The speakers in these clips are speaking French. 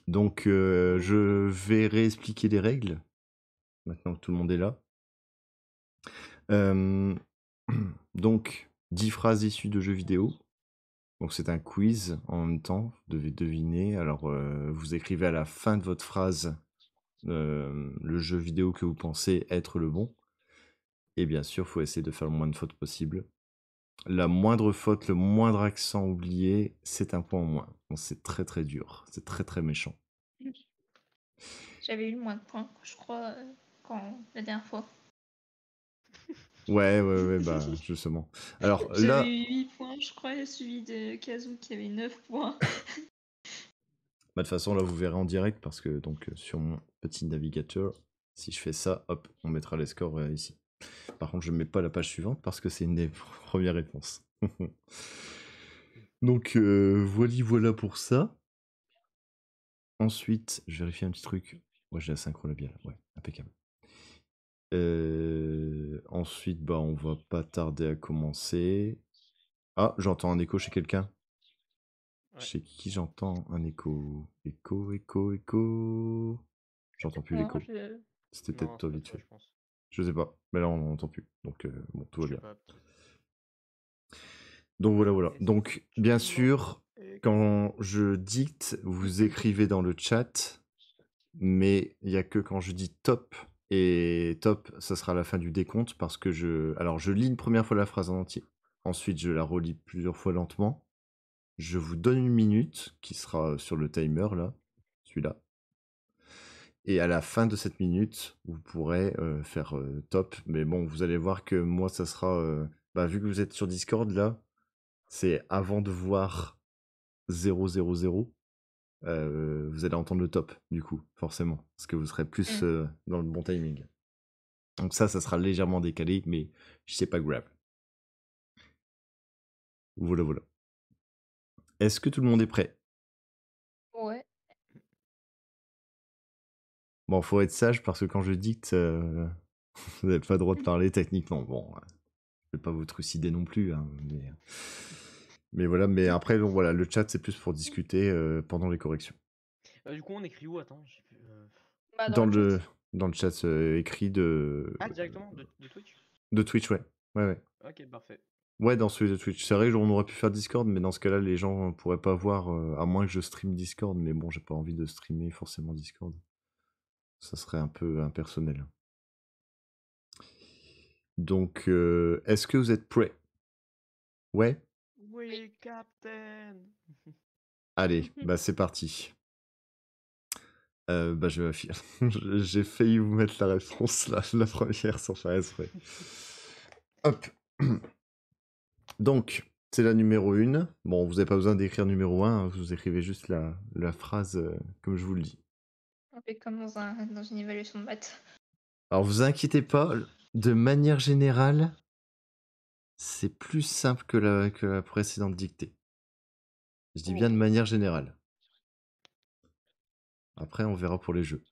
Donc, je vais réexpliquer les règles, maintenant que tout le monde est là. Hem, donc 10 phrases issues de jeux vidéo. Donc c'est un quiz en même temps, vous devez deviner. Alors, vous écrivez à la fin de votre phrase, le jeu vidéo que vous pensez être le bon et bien sûr, il faut essayer de faire le moins de fautes possible. La moindre faute, le moindre accent oublié, c'est un point en moins. Donc c'est très, très dur, c'est très, très méchant. J'avais eu le moins de points, je crois, la dernière fois. Ouais, ouais, ouais, bah, justement. Alors J'avais là, eu 8 points, je crois, et celui de Kazu qui avait 9 points. bah, de toute façon, là, vous verrez en direct parce que donc sur mon petit navigateur, si je fais ça, hop, on mettra les scores ici. Par contre, je ne mets pas la page suivante parce que c'est une des premières réponses. Donc, voilà pour ça. Ensuite, je vérifie un petit truc. Ouais, j'ai la synchro labiale. Ouais, impeccable. Ensuite, bah, on va pas tarder à commencer. Ah, j'entends un écho chez quelqu'un. Ouais. Chez qui j'entends un écho? Écho, écho, écho. J'entends plus l'écho. C'était Non, peut-être c'est toi pas vite toi, fait. je pense. Je sais pas. Mais là, on n'entend plus. Donc, bon, tout va Je sais bien. pas, peut-être. Donc, voilà, voilà. Et Donc, bien sûr, quand je dicte, vous écrivez dans le chat, mais il n'y a que quand je dis top, et top, ça sera la fin du décompte, parce que alors, je lis une première fois la phrase en entier, ensuite je la relis plusieurs fois lentement, je vous donne une minute, qui sera sur le timer, là, celui-là, et à la fin de cette minute, vous pourrez faire top, mais bon, vous allez voir que moi, ça sera, bah, vu que vous êtes sur Discord, là, c'est avant de voir 000, vous allez entendre le top, du coup, forcément, parce que vous serez plus dans le bon timing. Donc ça sera légèrement décalé, mais c'est pas grave. Voilà, voilà. Est-ce que tout le monde est prêt? Ouais. Bon, faut être sage, parce que quand je dicte, vous n'avez pas le droit de parler techniquement. Bon, je vais pas vous trucider non plus, hein, mais voilà. Mais après, donc, voilà, le chat, c'est plus pour discuter pendant les corrections. Du coup, on écrit où? Attends, j'ai plus. Bah, Dans le le, chat. dans le chat écrit Ah, directement de Twitch? de Twitch, ouais. Ouais, ouais. Ok, parfait. Ouais, dans celui de Twitch. C'est vrai qu'on aurait pu faire Discord, mais dans ce cas-là, les gens pourraient pas voir, à moins que je stream Discord. Mais bon, j'ai pas envie de streamer forcément Discord. Ça serait un peu impersonnel. Donc, est-ce que vous êtes prêts? Ouais? Oui, Captain! Allez, bah c'est parti. Bah je vais j'ai failli vous mettre la réponse là, la première sans faire exprès. Hop. Donc, c'est la numéro 1. Bon, vous n'avez pas besoin d'écrire numéro 1, hein, vous écrivez juste la phrase comme je vous le dis. On fait comme dans une évaluation de maths. Alors, vous inquiétez pas, de manière générale, c'est plus simple que la précédente dictée. Je dis bien de manière générale. Après, on verra pour les jeux.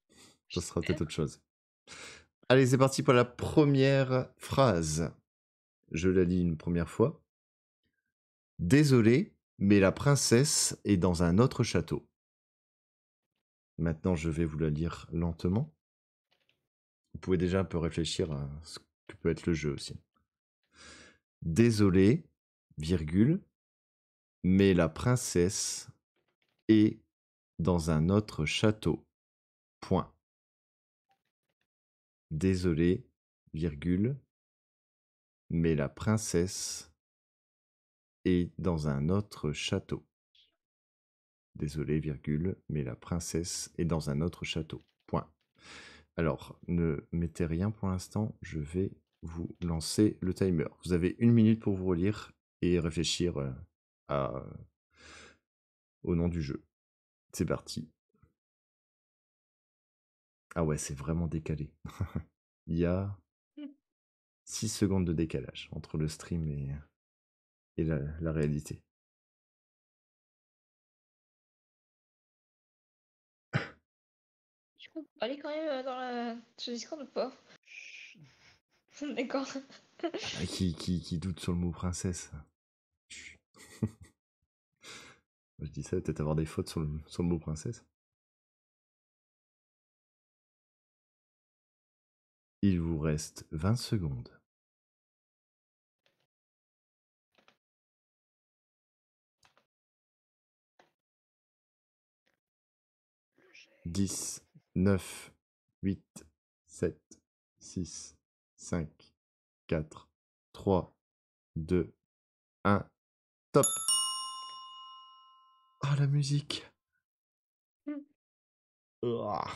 Ça sera peut-être autre chose. Allez, c'est parti pour la première phrase. Je la lis une première fois. Désolé, mais la princesse est dans un autre château. Maintenant, je vais vous la lire lentement. Vous pouvez déjà un peu réfléchir à ce que peut être le jeu aussi. Désolé, virgule, mais la princesse est dans un autre château. Point. Désolé, virgule, mais la princesse est dans un autre château. Désolé, virgule, mais la princesse est dans un autre château. Point. Alors, ne mettez rien pour l'instant, je vais vous lancer le timer. Vous avez 1 minute pour vous relire et réfléchir au nom du jeu. C'est parti. Ah ouais, c'est vraiment décalé. Il y a 6 secondes de décalage entre le stream et la réalité. Du coup, on peut aller quand même sur Discord ou pas? D'accord. Ah, qui doute sur le mot princesse? Chut. Je dis ça, peut-être avoir des fautes sur le mot princesse. Il vous reste 20 secondes. 10, 9, 8, 7, 6, 5, 4, 3, 2, 1. Top! Ah, la musique! Ouah.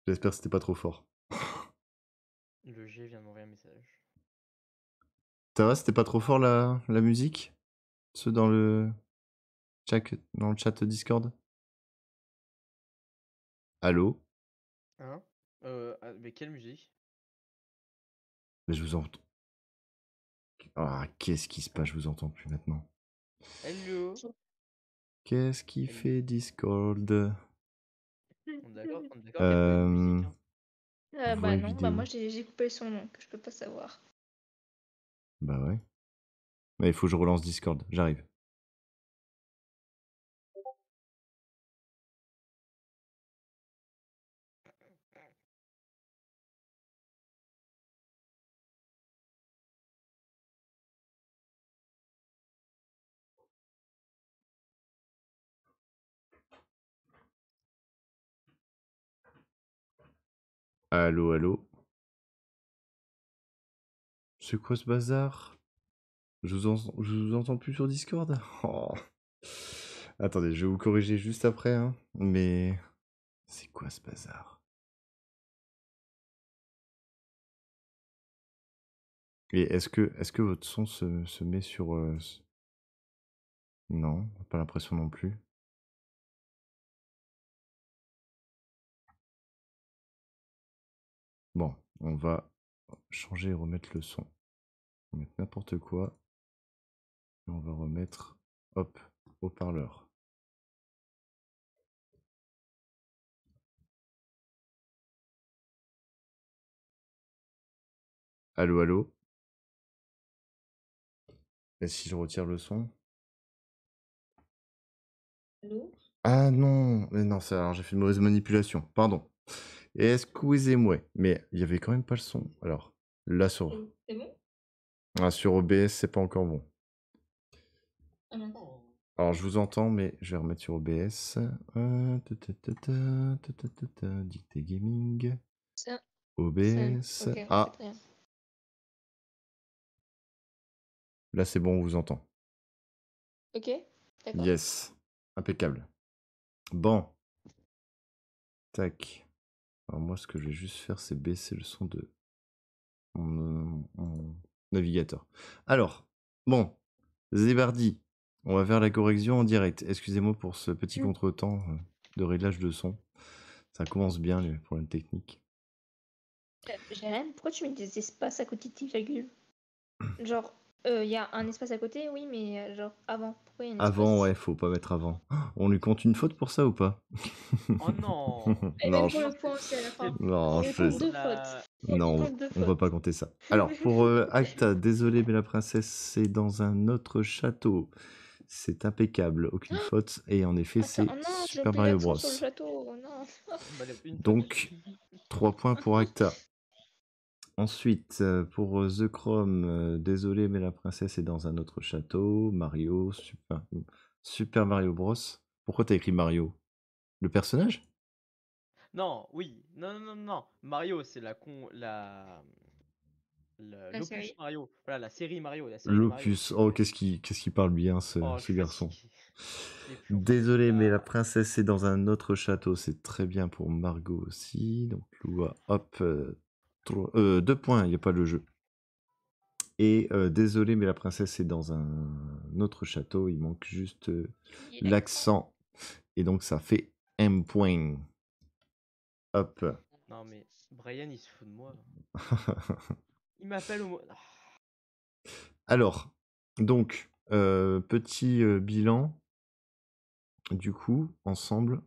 J'espère que c'était pas trop fort. Le G vient de m'envoyer un message. Ça va, c'était pas trop fort la musique? Ceux dans le chat Discord? Allô? Hein? Mais quelle musique? Mais je vous entends. Ah, qu'est-ce qui se passe? Je vous entends plus maintenant. Hello? Qu'est-ce qui Hello. fait Discord? On est d'accord qu'il n'y a pas de musique, hein? Voix et non, vidéo. moi j'ai coupé son nom, que je peux pas savoir. Bah ouais. Mais il faut que je relance Discord, j'arrive. Allô, allô? C'est quoi ce bazar? Je vous entends plus sur Discord? Oh. Attendez, je vais vous corriger juste après, hein. Mais c'est quoi ce bazar? Et est-ce que votre son se met sur... Non, pas l'impression non plus. Bon, on va changer et remettre le son. On va mettre n'importe quoi. Et on va remettre, hop, haut-parleur. Allô, allô? Et si je retire le son? Allô? Ah non, mais non, alors j'ai fait une mauvaise manipulation, pardon. Excusez-moi, mais il y avait quand même pas le son. Alors, là sur... C'est bon? Ah, sur OBS, c'est pas encore bon. Ah mince. Alors, je vous entends, mais je vais remettre sur OBS. Dictée gaming. Ça, OBS. ok, Ah, très bien. là c'est bon, on vous entend. Ok, d'accord. Yes, impeccable. Bon. Tac. Alors moi, ce que je vais juste faire, c'est baisser le son de mon navigateur. Alors, bon, Zébardi, on va faire la correction en direct. Excusez-moi pour ce petit contretemps de réglage de son. Ça commence bien, les problèmes techniques. J'ai rien, pourquoi tu mets des espaces à côté de tes virgules? Genre, il y a un espace à côté, oui, mais genre avant, pourquoi il y a un Avant, espace? ouais, faut pas mettre avant. On lui compte une faute pour ça ou pas? Oh non! Et Non, même pour le point aussi à la fin. non, Il compte deux fautes. non, compte deux on va fautes. pas compter ça. Alors, pour Acta, désolé, mais la princesse, c'est dans un autre château. C'est impeccable, aucune faute. Et en effet, Attends, c'est oh non, j'ai Super oublié Mario l'accent Bros. sur le château, oh non. Bah, une faute. Donc, 3 points pour Acta. Ensuite, pour The Chrome, désolé, mais la princesse est dans un autre château. Mario, Super Mario Bros. Pourquoi t'as écrit Mario? Le personnage? Non, oui. Non. Mario, c'est La l'opus série. Mario. Voilà, la série Mario, la série des Mario. L'opus. Oh, qu'est-ce qui parle bien, ce Oh, je suis garçon. fatigué. Je l'ai plus en plus. Désolé, mais la Ah. princesse est dans un autre château. C'est très bien pour Margot aussi. Donc, Lua, hop. 2 points, il n'y a pas le jeu. Et désolé, mais la princesse est dans un autre château. Il manque juste l'accent. Et donc, ça fait un point. Hop. Non, mais Brian, il se fout de moi. Il m'appelle au... Ah. Alors, donc, petit bilan. Du coup, ensemble,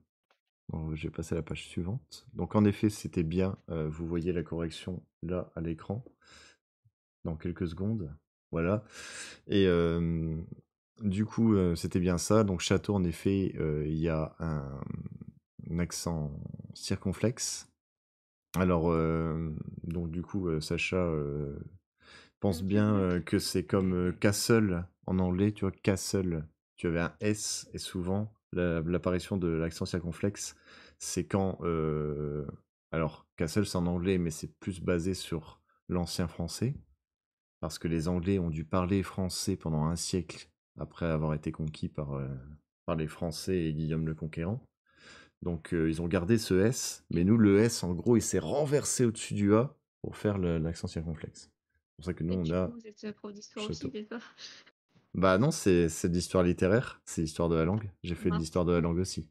bon, je vais passer à la page suivante. Donc, en effet, c'était bien. Vous voyez la correction là à l'écran dans quelques secondes. Voilà. Et du coup, c'était bien ça. Donc, château, en effet, il y a un accent circonflexe. Alors, donc du coup, Sacha pense bien que c'est comme castle en anglais, tu vois, castle. Tu avais un S et souvent l'apparition de l'accent circonflexe, c'est quand. Alors, castle c'est en anglais, mais c'est plus basé sur l'ancien français, parce que les Anglais ont dû parler français pendant un siècle après avoir été conquis par les Français et Guillaume le Conquérant. Donc ils ont gardé ce S, mais nous le S en gros il s'est renversé au-dessus du A pour faire l'accent circonflexe. C'est pour ça que nous Et on du coup, a vous êtes prof d'histoire aussi, château. c'est ça? Bah non, c'est de l'histoire littéraire, c'est l'histoire de la langue. J'ai fait de Mince. l'histoire de la langue aussi.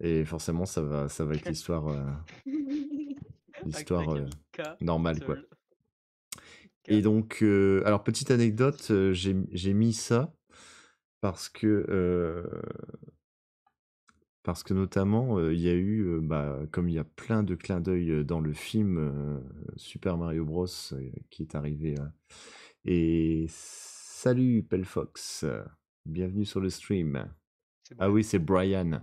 Et forcément ça va avec l'histoire Avec ta l'histoire normale quoi. castle. Et donc alors petite anecdote, j'ai mis ça parce que notamment, il y a eu, bah, comme il y a plein de clins d'œil, dans le film, Super Mario Bros, qui est arrivé, et salut Pelfox, bienvenue sur le stream. C'est Ah Brian. oui, c'est Brian.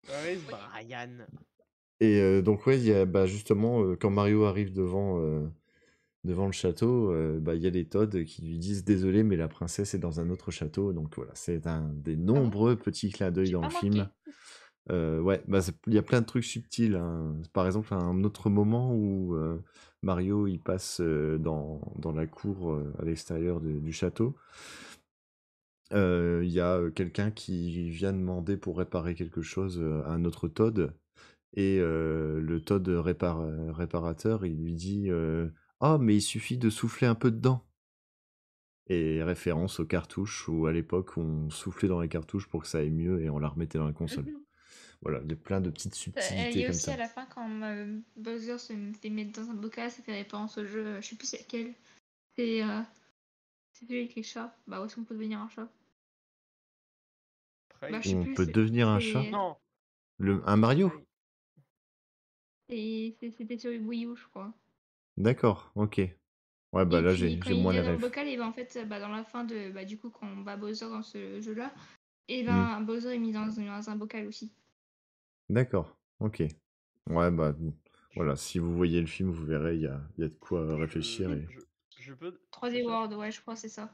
Ouais, c'est Brian. Et donc ouais, il y a, bah, justement, quand Mario arrive devant le château, bah, il y a les Toads qui lui disent: «Désolé, mais la princesse est dans un autre château». Donc voilà, c'est un des Ah bon? nombreux petits clins d'œil J'ai dans pas le film. marqué. Ouais, bah, il y a plein de trucs subtils, hein. Par exemple, un autre moment où Mario il passe dans la cour à l'extérieur du château. Il y a quelqu'un qui vient demander pour réparer quelque chose à un autre Toad. Et le Toad réparateur, il lui dit ah, mais il suffit de souffler un peu dedans. Et référence aux cartouches où à l'époque on soufflait dans les cartouches pour que ça aille mieux et on la remettait dans la console. Voilà, il y a plein de petites Il subtilités y a comme aussi ça. à la fin quand Bowser se fait mettre dans un bocal, ça fait référence au jeu, je sais plus c'est lequel. C'est celui avec les chats. Bah où est-ce qu'on peut devenir un chat? Bah je sais On plus, peut devenir un chat? Non, Un Mario? Prey. c'était sur Wii U je crois. D'accord, ok. Ouais, bah Et là puis quand j'ai il moins les est dans le refs. bocal, et ben en fait bah, dans la fin de bah du coup quand on bat Bowser dans ce jeu-là, et Hmm, ben Bowser est mis dans un bocal aussi. d'accord, ok. Ouais, bah voilà, si vous voyez le film, vous verrez, il y a de quoi réfléchir. Je, Et... je, je peux. 3D Sacha, World, ouais je crois c'est ça.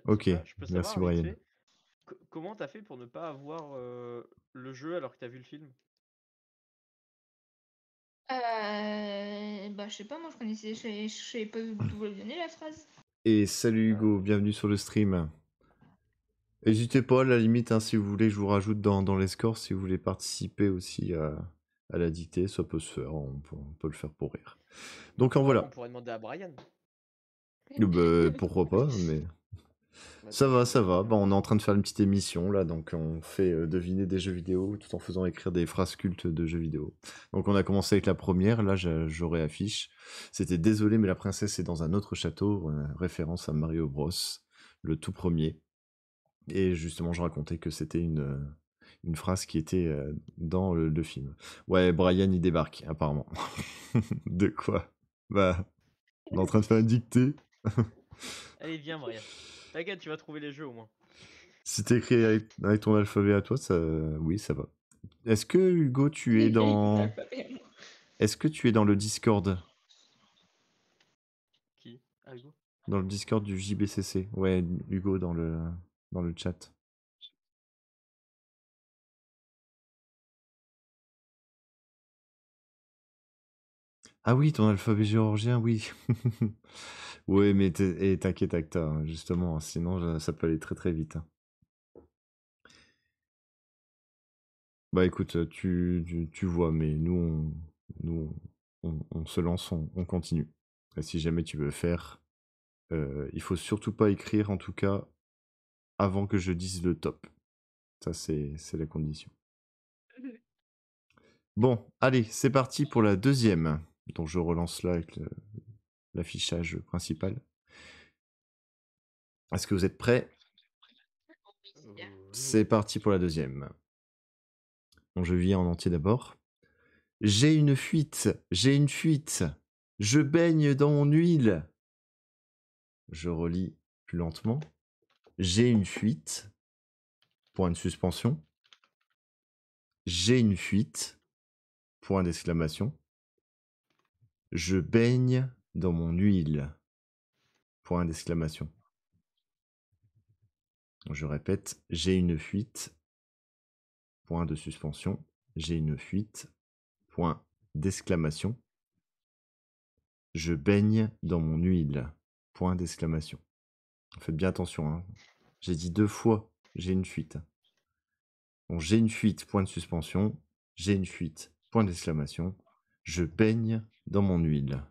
Ok, Sacha, je peux merci savoir vite Brian. fait, comment t'as fait pour ne pas avoir le jeu alors que t'as vu le film? Bah je sais pas, moi je connaissais, je savais pas d'où vous donner la phrase. Et salut Ah, Hugo, bienvenue sur le stream. N'hésitez pas, à la limite, hein, si vous voulez que je vous rajoute dans les scores, si vous voulez participer aussi à la dictée, ça peut se faire, on peut le faire pour rire. Donc en on voilà. pourrait demander à Brian. Bah, pourquoi pas, mais Bah, ça tiens, va, je ça me dis. va. Bah, on est en train de faire une petite émission là, donc on fait deviner des jeux vidéo tout en faisant écrire des phrases cultes de jeux vidéo. Donc on a commencé avec la première, là j'aurais affiche. C'était désolé, mais la princesse est dans un autre château, référence à Mario Bros, le tout premier. Et justement, je racontais que c'était une phrase qui était dans le film. Ouais, Brian il débarque, apparemment. De quoi? Bah, on est en train de faire une dictée. Allez, viens, Brian. T'inquiète, tu vas trouver les jeux au moins. Si t'écris avec ton alphabet à toi, ça, oui, ça va. Est-ce que Hugo, tu es dans, est-ce que tu es dans le Discord, Qui? Ah, Hugo? dans le Discord du JBCC? Ouais, Hugo dans le chat. Ah oui, ton alphabet géorgien, oui. Ouais, mais t'inquiète, Acta, hein, justement, sinon ça peut aller très très vite, hein. Bah écoute, tu vois, mais on se lance, on continue. Et si jamais tu veux faire, il faut surtout pas écrire, en tout cas, avant que je dise le top. Ça, c'est la condition. Bon, allez, c'est parti pour la deuxième. Donc je relance là avec l'affichage principal. Est-ce que vous êtes prêts? C'est parti pour la deuxième. Bon, je vis en entier d'abord. J'ai une fuite, j'ai une fuite. Je baigne dans mon huile. Je relis plus lentement. J'ai une fuite. Point de suspension. J'ai une fuite. Point d'exclamation. Je baigne dans mon huile. Point d'exclamation. Je répète, j'ai une fuite. Point de suspension. J'ai une fuite. Point d'exclamation. Je baigne dans mon huile. Point d'exclamation. Faites bien attention, hein. J'ai dit 2 fois, j'ai une fuite. Bon, j'ai une fuite, point de suspension. J'ai une fuite, point d'exclamation. Je baigne dans mon huile.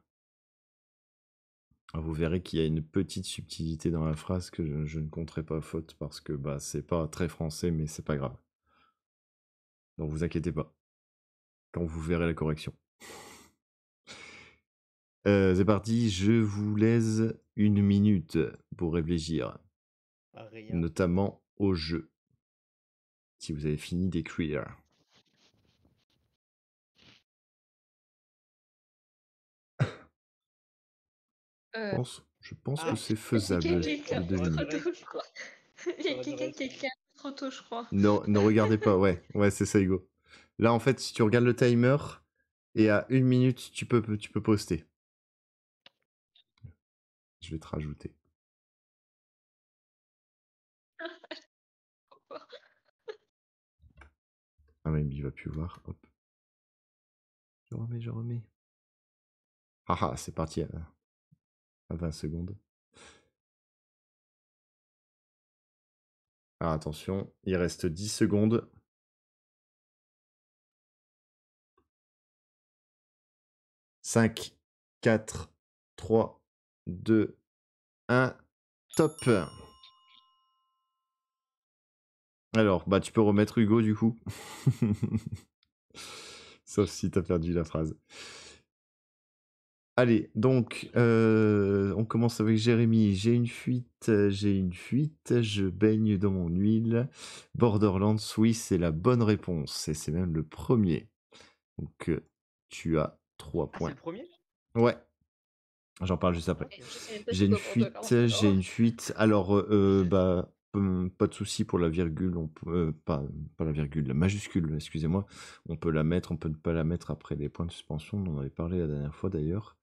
Alors, vous verrez qu'il y a une petite subtilité dans la phrase que je ne compterai pas faute parce que bah, c'est pas très français, mais c'est pas grave. Donc vous inquiétez pas quand vous verrez la correction. C'est parti, je vous laisse 1 minute pour réfléchir, Rien. notamment au jeu. Si vous avez fini d'écrire. Je pense que c'est faisable quelqu'un de deviner. trop tôt, je crois. Il y a quelqu'un qui a écrit trop tôt, je crois. Ne regardez pas, ouais, c'est ça, Hugo. Là, en fait, si tu regardes le timer, et à 1 minute, tu peux poster. Je vais te rajouter. Ah, mais il va plus voir. Hop. Je remets. Ah, c'est parti à 20 secondes. Ah, attention, il reste 10 secondes. 5, 4, 3, 2, 1, top. Alors, bah tu peux remettre Hugo du coup. Sauf si t'as perdu la phrase. Allez, donc, on commence avec Jérémy. J'ai une fuite, je baigne dans mon huile. Borderlands, oui, c'est la bonne réponse. Et c'est même le premier. Donc, tu as 3 Ah, c'est points. le premier? Ouais. J'en parle juste après. Je sais même pas J'ai c'est une quoi Borderlands, fuite, j'ai alors. une fuite. Alors, bah, pas de souci pour la virgule, on peut, pas la virgule, la majuscule, excusez-moi. On peut la mettre, on peut ne pas la mettre après les points de suspension. On en avait parlé la dernière fois d'ailleurs.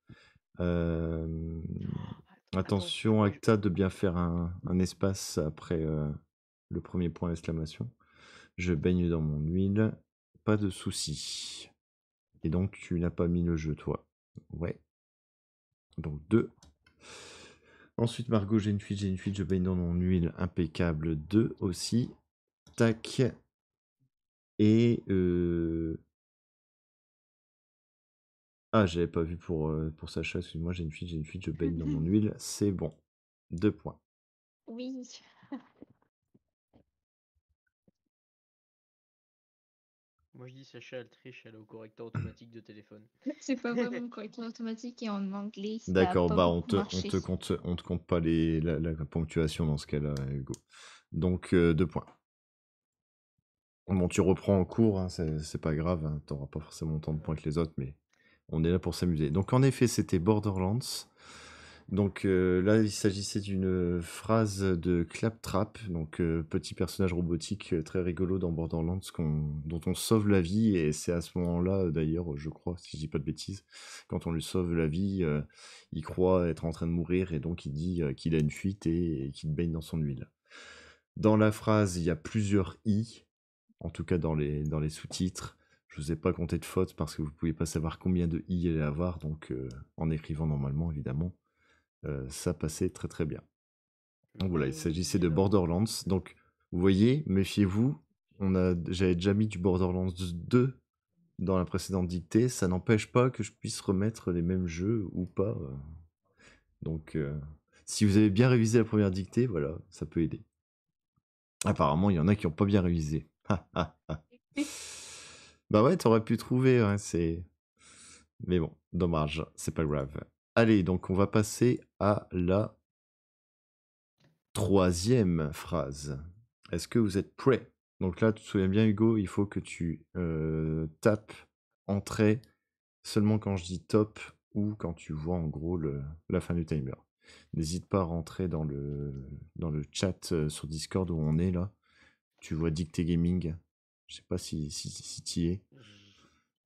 Attention, moi, Acta, de bien faire un espace après le premier point d'exclamation. Je baigne dans mon huile, pas de souci. Et donc, tu n'as pas mis le jeu, toi. Ouais. Donc, 2. Ensuite, Margot, j'ai une fuite, je baigne dans mon huile, impeccable. 2 aussi. Tac. Et... Ah, j'avais pas vu pour Sacha, excuse-moi, j'ai une fuite, je baigne dans mon huile. C'est bon. 2 points. Oui. Moi je dis Sacha, elle triche, elle est au correcteur automatique de téléphone. C'est pas vraiment correcteur automatique et en anglais, ça a D'accord, pas bah beaucoup marché. on te compte pas la ponctuation dans ce cas-là, Hugo. Donc 2 points. Bon, tu reprends en cours, hein, c'est pas grave, hein, t'auras pas forcément autant de points que les autres, mais on est là pour s'amuser. Donc en effet, c'était Borderlands. Donc là, il s'agissait d'une phrase de Claptrap, donc petit personnage robotique très rigolo dans Borderlands dont on sauve la vie, et c'est à ce moment-là, d'ailleurs, je crois, si je dis pas de bêtises, quand on lui sauve la vie, il croit être en train de mourir, et donc il dit qu'il a une fuite et qu'il baigne dans son huile. Dans la phrase, il y a plusieurs i, en tout cas dans les sous-titres. Je vous ai pas compté de fautes parce que vous pouvez pas savoir combien de i il allait avoir, donc en écrivant normalement, évidemment. Ça passait très très bien. Donc voilà, il s'agissait de Borderlands. Donc vous voyez, méfiez-vous, j'avais déjà mis du Borderlands 2 dans la précédente dictée. Ça n'empêche pas que je puisse remettre les mêmes jeux ou pas. Donc si vous avez bien révisé la première dictée, voilà, ça peut aider. Apparemment, il y en a qui n'ont pas bien révisé. Bah ouais, t'aurais pu trouver, hein, c'est... Mais bon, dommage, c'est pas grave. Allez, donc on va passer à la 3e phrase. Est-ce que vous êtes prêts? Donc là, tu te souviens bien, Hugo, il faut que tu tapes entrée seulement quand je dis top ou quand tu vois en gros la fin du timer. N'hésite pas à rentrer dans le chat sur Discord où on est là. Tu vois Dicté Gaming. Je sais pas si tu y es.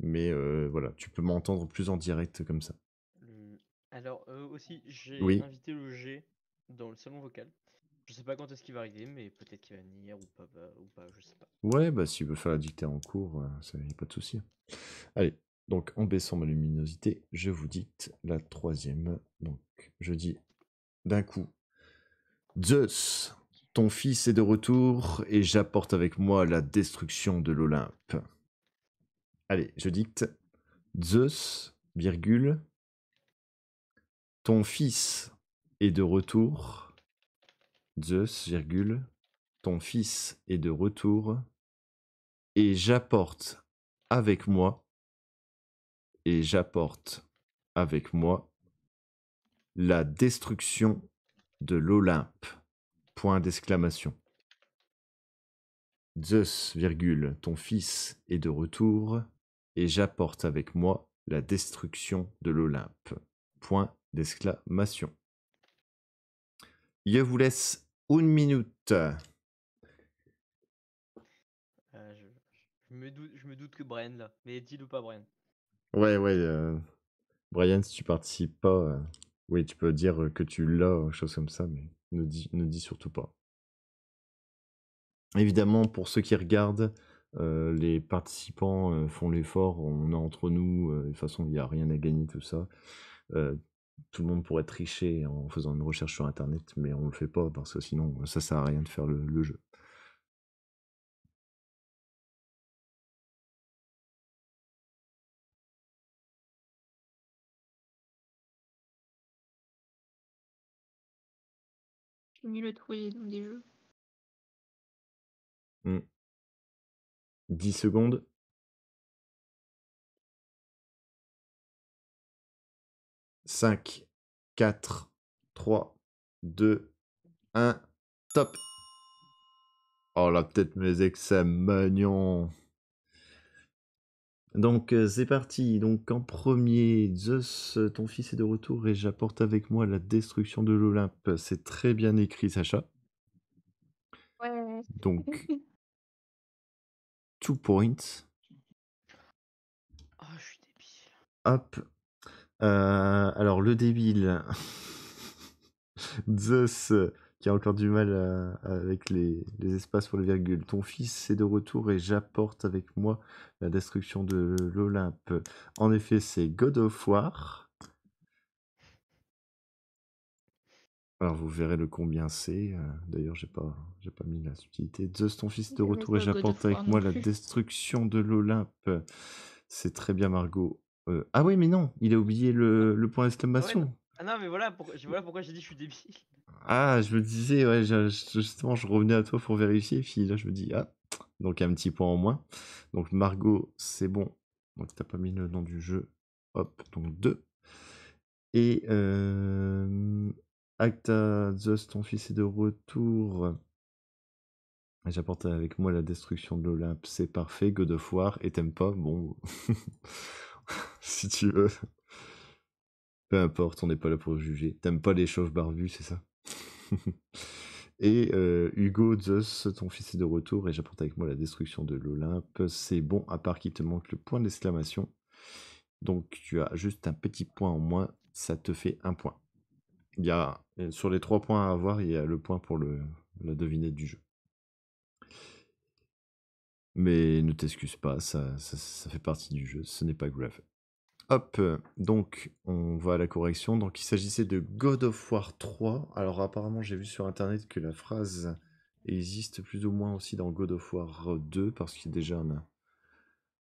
Mais voilà, tu peux m'entendre plus en direct comme ça. Alors, aussi, j'ai Oui. invité le G dans le salon vocal. Je sais pas quand est-ce qu'il va arriver, mais peut-être qu'il va venir ou pas, je sais pas. Ouais, bah s'il veut faire la dictée en cours, ça y a pas de souci. Allez, donc en baissant ma luminosité, je vous dicte la troisième. Donc je dis d'un coup, Zeus, ton fils est de retour et j'apporte avec moi la destruction de l'Olympe. Allez, je dicte Zeus, virgule, ton fils est de retour. Zeus, virgule, ton fils est de retour et j'apporte avec moi la destruction de l'Olympe. Point d'exclamation. Zeus, virgule, ton fils est de retour et j'apporte avec moi la destruction de l'Olympe. Point d'exclamation. Je vous laisse 1 minute. Je me doute que Brian là, mais dis-le pas Brian. Ouais, Brian, si tu participes pas, oui, tu peux dire que tu l'as, chose comme ça, mais ne dis surtout pas. Évidemment, pour ceux qui regardent, les participants font l'effort, on est entre nous, de toute façon, il n'y a rien à gagner, tout ça. Tout le monde pourrait tricher en faisant une recherche sur Internet, mais on le fait pas parce que sinon, ça sert à rien de faire le jeu. J'ai nul à trouver les noms des jeux. 10 secondes. 5, 4, 3, 2, 1, top. Oh là, peut-être mes examens. Donc c'est parti. Donc en premier, Zeus, ton fils est de retour et j'apporte avec moi la destruction de l'Olympe. C'est très bien écrit, Sacha. Ouais. Donc 2 points. Oh, je suis débile. Hop. Alors le débile, Zeus, qui a encore du mal avec les espaces pour les virgules. Ton fils est de retour et j'apporte avec moi la destruction de l'Olympe. En effet, c'est God of War. Alors vous verrez le combien c'est. D'ailleurs, j'ai pas mis la subtilité. Zeus, ton fils est de Je n'ai retour et pas God j'apporte of War avec non moi la plus. destruction de l'Olympe. C'est très bien, Margot. Ah oui, mais non, il a oublié le point Ah ouais, d'exclamation. non, mais voilà pourquoi j'ai dit je suis débile. Ah, je me disais, ouais, justement, je revenais à toi pour vérifier, puis là, je me dis, ah, donc un petit point en moins. Donc Margot, c'est bon. Donc t'as pas mis le nom du jeu. Hop, donc 2. Et Acta Zeus, ton fils est de retour. Et j'apporte avec moi la destruction de l'Olympe. C'est parfait, God of War. Et t'aimes pas? Bon, si tu veux. Peu importe, on n'est pas là pour juger. T'aimes pas les chauves barbus, c'est ça? Et Hugo, Zeus, ton fils est de retour et j'apporte avec moi la destruction de l'Olympe. C'est bon, à part qu'il te manque le point d'exclamation. Donc tu as juste un petit point en moins, ça te fait 1 point. Il y a, sur les 3 points à avoir, il y a le point pour la devinette du jeu. Mais ne t'excuse pas, ça fait partie du jeu, ce n'est pas grave. Hop, donc on va à la correction. Donc il s'agissait de God of War 3. Alors apparemment j'ai vu sur internet que la phrase existe plus ou moins aussi dans God of War 2 parce qu'il y a déjà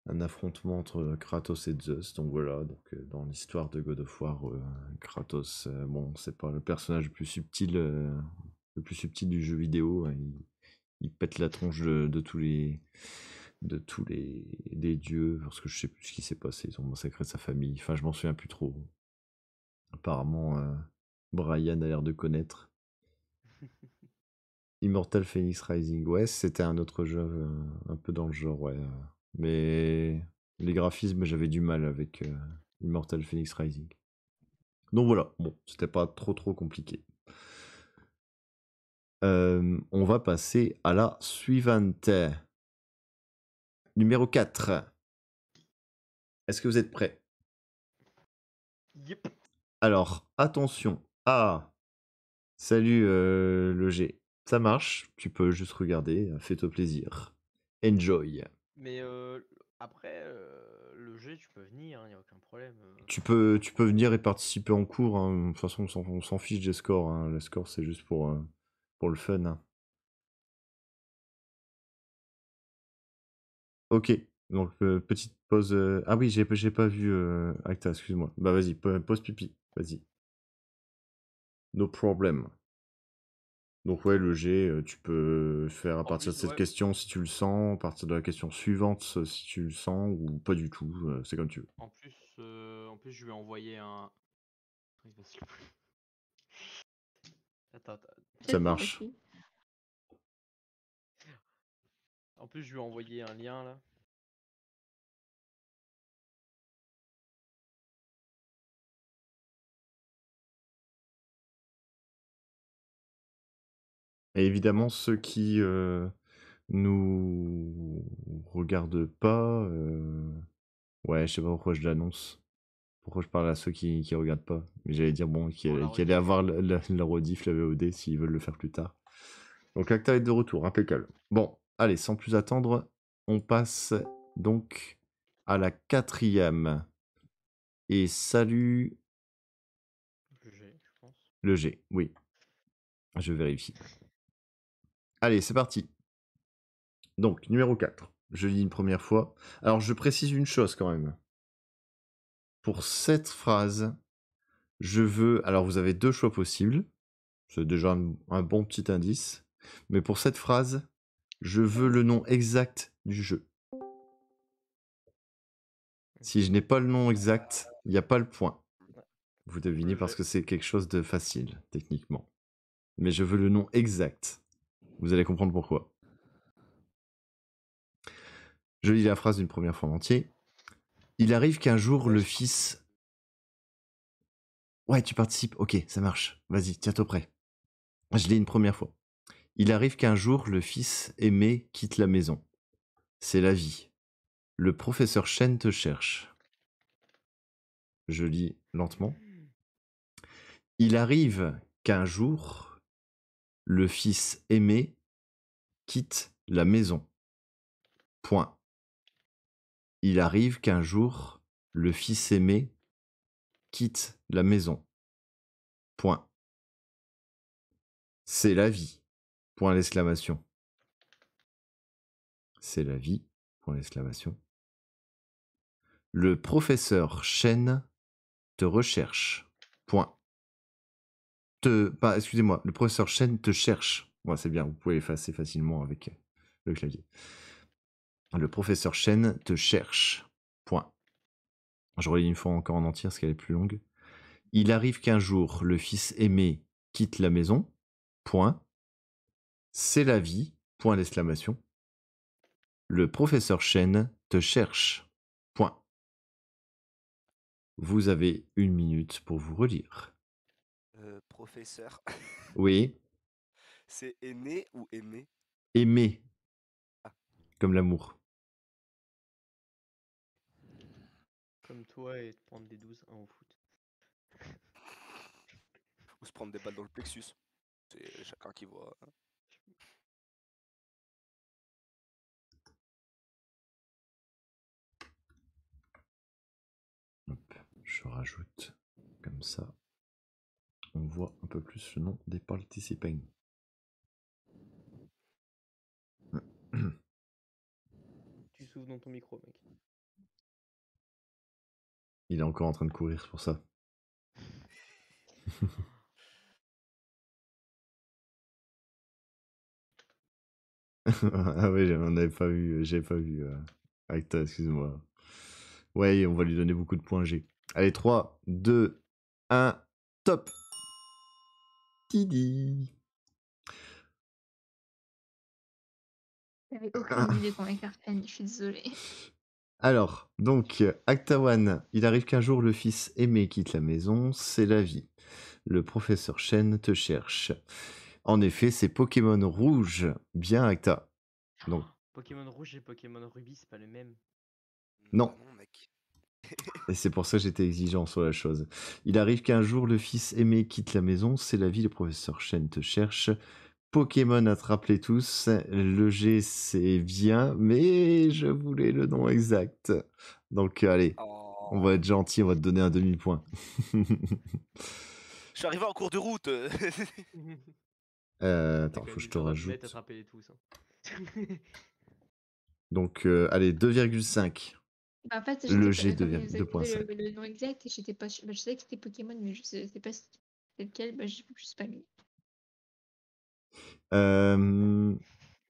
un affrontement entre Kratos et Zeus. Donc voilà, donc dans l'histoire de God of War, Kratos, bon c'est pas le personnage le plus subtil du jeu vidéo, hein. Il pète la tronche de tous les des dieux, parce que je sais plus ce qui s'est passé, ils ont massacré sa famille, enfin je m'en souviens plus trop. Apparemment, Brian a l'air de connaître. Immortal Phoenix Rising, ouais, c'était un autre jeu un peu dans le genre, ouais. Mais les graphismes, j'avais du mal avec Immortal Phoenix Rising. Donc voilà, bon, c'était pas trop compliqué. On va passer à la suivante. Numéro 4. Est-ce que vous êtes prêts? Yep. Alors, attention. Ah, salut le G. Ça marche, tu peux juste regarder, fais-toi plaisir. Enjoy. Mais après, le G, tu peux venir, il a aucun problème. Tu peux venir et participer en cours, hein. De toute façon, on s'en fiche des scores, hein. Les scores, c'est juste pour le fun, hein. Ok, donc petite pause. Ah oui, j'ai pas vu Acta, excuse-moi. Bah vas-y, pause pipi, vas-y. No problem. Donc ouais, le G, tu peux faire à En partir de plus, cette ouais. question si tu le sens, à partir de la question suivante si tu le sens, ou pas du tout, c'est comme tu veux. En plus, je lui ai envoyé un. Il va se le plus. Attends. Ça Peut-être moi marche. aussi. En plus, je lui ai envoyé un lien là. Et évidemment, ceux qui nous regardent pas, ouais, je sais pas pourquoi je l'annonce. Pourquoi je parle à ceux qui regardent pas. Mais j'allais dire, bon, qui Pour la allaient rediff. avoir la rediff, la VOD, s'ils veulent le faire plus tard. Donc Acta est de retour, impeccable. Bon, allez, sans plus attendre, on passe donc à la 4e. Et salut Le G, je pense. le G, oui. Je vérifie. Allez, c'est parti. Donc, numéro 4. Je lis une première fois. Alors, je précise une chose quand même. Pour cette phrase, je veux... Alors, vous avez 2 choix possibles. C'est déjà un bon petit indice. Mais pour cette phrase, je veux le nom exact du jeu. Si je n'ai pas le nom exact, il n'y a pas le point. Vous devinez parce que c'est quelque chose de facile, techniquement. Mais je veux le nom exact. Vous allez comprendre pourquoi. Je lis la phrase une première fois en entier. Il arrive qu'un jour, le fils... Ouais, tu participes. Ok, ça marche. Vas-y, tiens-toi prêt. Je lis une première fois. Il arrive qu'un jour, le fils aimé quitte la maison. C'est la vie. Le professeur Chen te cherche. Je lis lentement. Il arrive qu'un jour, le fils aimé quitte la maison. Point. Il arrive qu'un jour, le fils aimé quitte la maison. Point. C'est la vie. Point d'exclamation. C'est la vie. Point d'exclamation. Le professeur Chen te recherche. Point. Excusez-moi, le professeur Chen te cherche. Ouais, c'est bien, vous pouvez effacer facilement avec le clavier. Le professeur Chen te cherche. Point. Je relis une fois encore en entier parce qu'elle est plus longue. Il arrive qu'un jour, le fils aimé quitte la maison. Point. C'est la vie. Point d'exclamation. Le professeur Chen te cherche. Point. Vous avez 1 minute pour vous relire. Professeur, Oui, c'est aîné ou aimé? aimer. Ah. Comme l'amour. Comme toi et te prendre des 12-1 au foot. Ou se prendre des balles dans le plexus. C'est chacun qui voit. Hop, je rajoute comme ça. On voit un peu plus le nom des participants. Tu souffles dans ton micro, mec. Il est encore en train de courir, c'est pour ça. Ah oui, on n'avait pas vu, j'avais pas vu Acta, excuse-moi. Ouais, on va lui donner beaucoup de points G. Allez, 3, 2, 1, top. Tidi. J'avais aucune idée qu'on écarte N, je suis désolée. Alors, donc, Acta One, il arrive qu'un jour le fils aimé quitte la maison, c'est la vie. Le professeur Chen te cherche. En effet, c'est Pokémon Rouge. Bien, Acta. Donc, Pokémon Rouge et Pokémon Rubis, c'est pas le même. Non. Bah non, mec. Et c'est pour ça que j'étais exigeant sur la chose. Il arrive qu'un jour, le fils aimé quitte la maison. C'est la vie, le professeur Chen te cherche. Pokémon attrape-les tous. Le G, c'est bien, mais je voulais le nom exact. Donc, allez, on va Oh. être gentil, on va te donner un demi-point. Je suis arrivé en cours de route. T'as Attends, quand faut même que je mis te sur notre net, rajoute. attraper-les tous. Hein. Donc, allez, 2,5. Bah, en fait, Le j'étais G, pas, comme vous avez trouvé 2,5. le nom exact, j'étais pas sûre. Bah, je savais que c'était Pokémon, mais je sais pas si c'était lequel, bah, j'ai juste pas mis.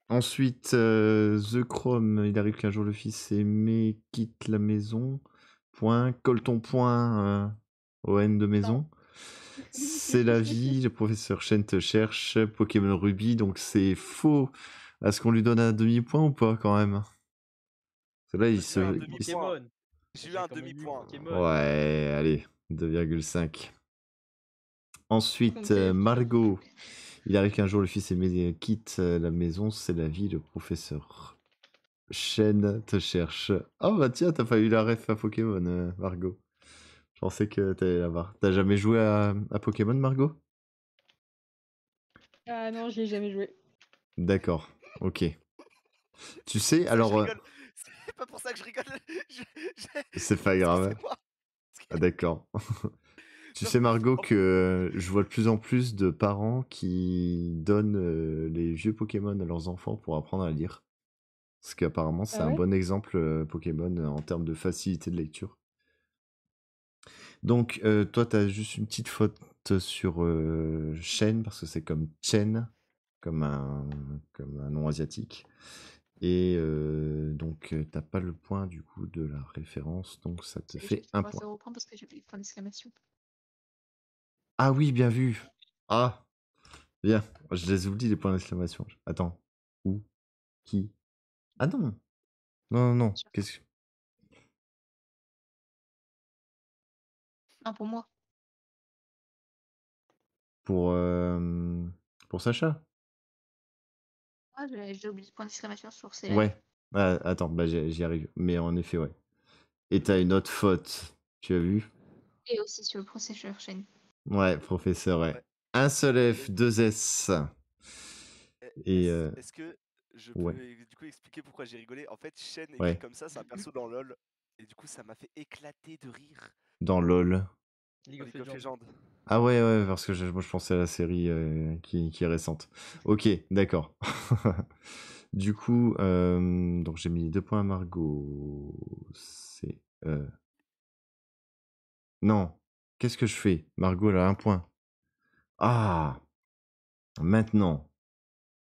Ensuite, The Chrome, il arrive qu'un jour le fils aimé quitte la maison. Point. Colle ton point au N de maison. C'est la vie, le professeur Chen te cherche. Pokémon Ruby, donc c'est faux. Est-ce qu'on lui donne un demi-point ou pas quand même? Parce que là, il J'ai eu un se. demi-point. Pokémon. J'ai eu J'ai un quand même eu demi-point. Pokémon. Ouais, allez, 2,5. Ensuite, Donc, Margot. Il arrive qu'un jour le fils aimé quitte la maison. C'est la vie, le professeur Chen te cherche. Oh bah tiens, t'as pas eu la ref à Pokémon, Margot. Je pensais que t'allais l'avoir. T'as jamais joué à Pokémon, Margot? Ah non, j'y ai jamais joué. D'accord, ok. Tu sais, C'est pour ça que je alors, rigole. C'est pas pour ça que je rigole. c'est pas grave. Excusez-moi. Ah, d'accord. Tu Non, sais, Margot, en- que je vois de plus en plus de parents qui donnent les vieux Pokémon à leurs enfants pour apprendre à lire. Parce qu'apparemment, c'est Ah un ouais? bon exemple Pokémon en termes de facilité de lecture. Donc, toi, tu as juste une petite faute sur Shen, parce que c'est comme Chen, comme un nom asiatique. Et donc, t'as pas le point du coup de la référence, donc ça te J'ai fait un point. 0 points parce que j'ai oublié le point d'exclamation. Ah oui, bien vu. Ah, bien. Je les oublie les points d'exclamation. Attends. Où? Qui? Ah non. Non, non, non. Qu'est-ce que... Un pour moi. Pour Sacha? Ah, j'ai oublié le point d'exclamation sur ces Ouais. Ah, attends, bah j'y arrive. Mais en effet, ouais. Et t'as une autre faute. Tu as vu? Et aussi sur le processeur chaîne. Ouais, professeur, ouais. Ouais. Un seul F, deux S. Et Est-ce que je ouais, peux du coup expliquer pourquoi j'ai rigolé? En fait, Shen écrit ouais. comme ça, c'est un perso dans LoL. Et du coup, ça m'a fait éclater de rire Dans LOL. League dans of League of Legends. Legends. Ah ouais, ouais, parce que moi je pensais à la série qui est récente. Ok, d'accord. Du coup, donc j'ai mis 2 points à Margot. C'est... Non, qu'est-ce que je fais? Margot, elle a 1 point. Ah, maintenant,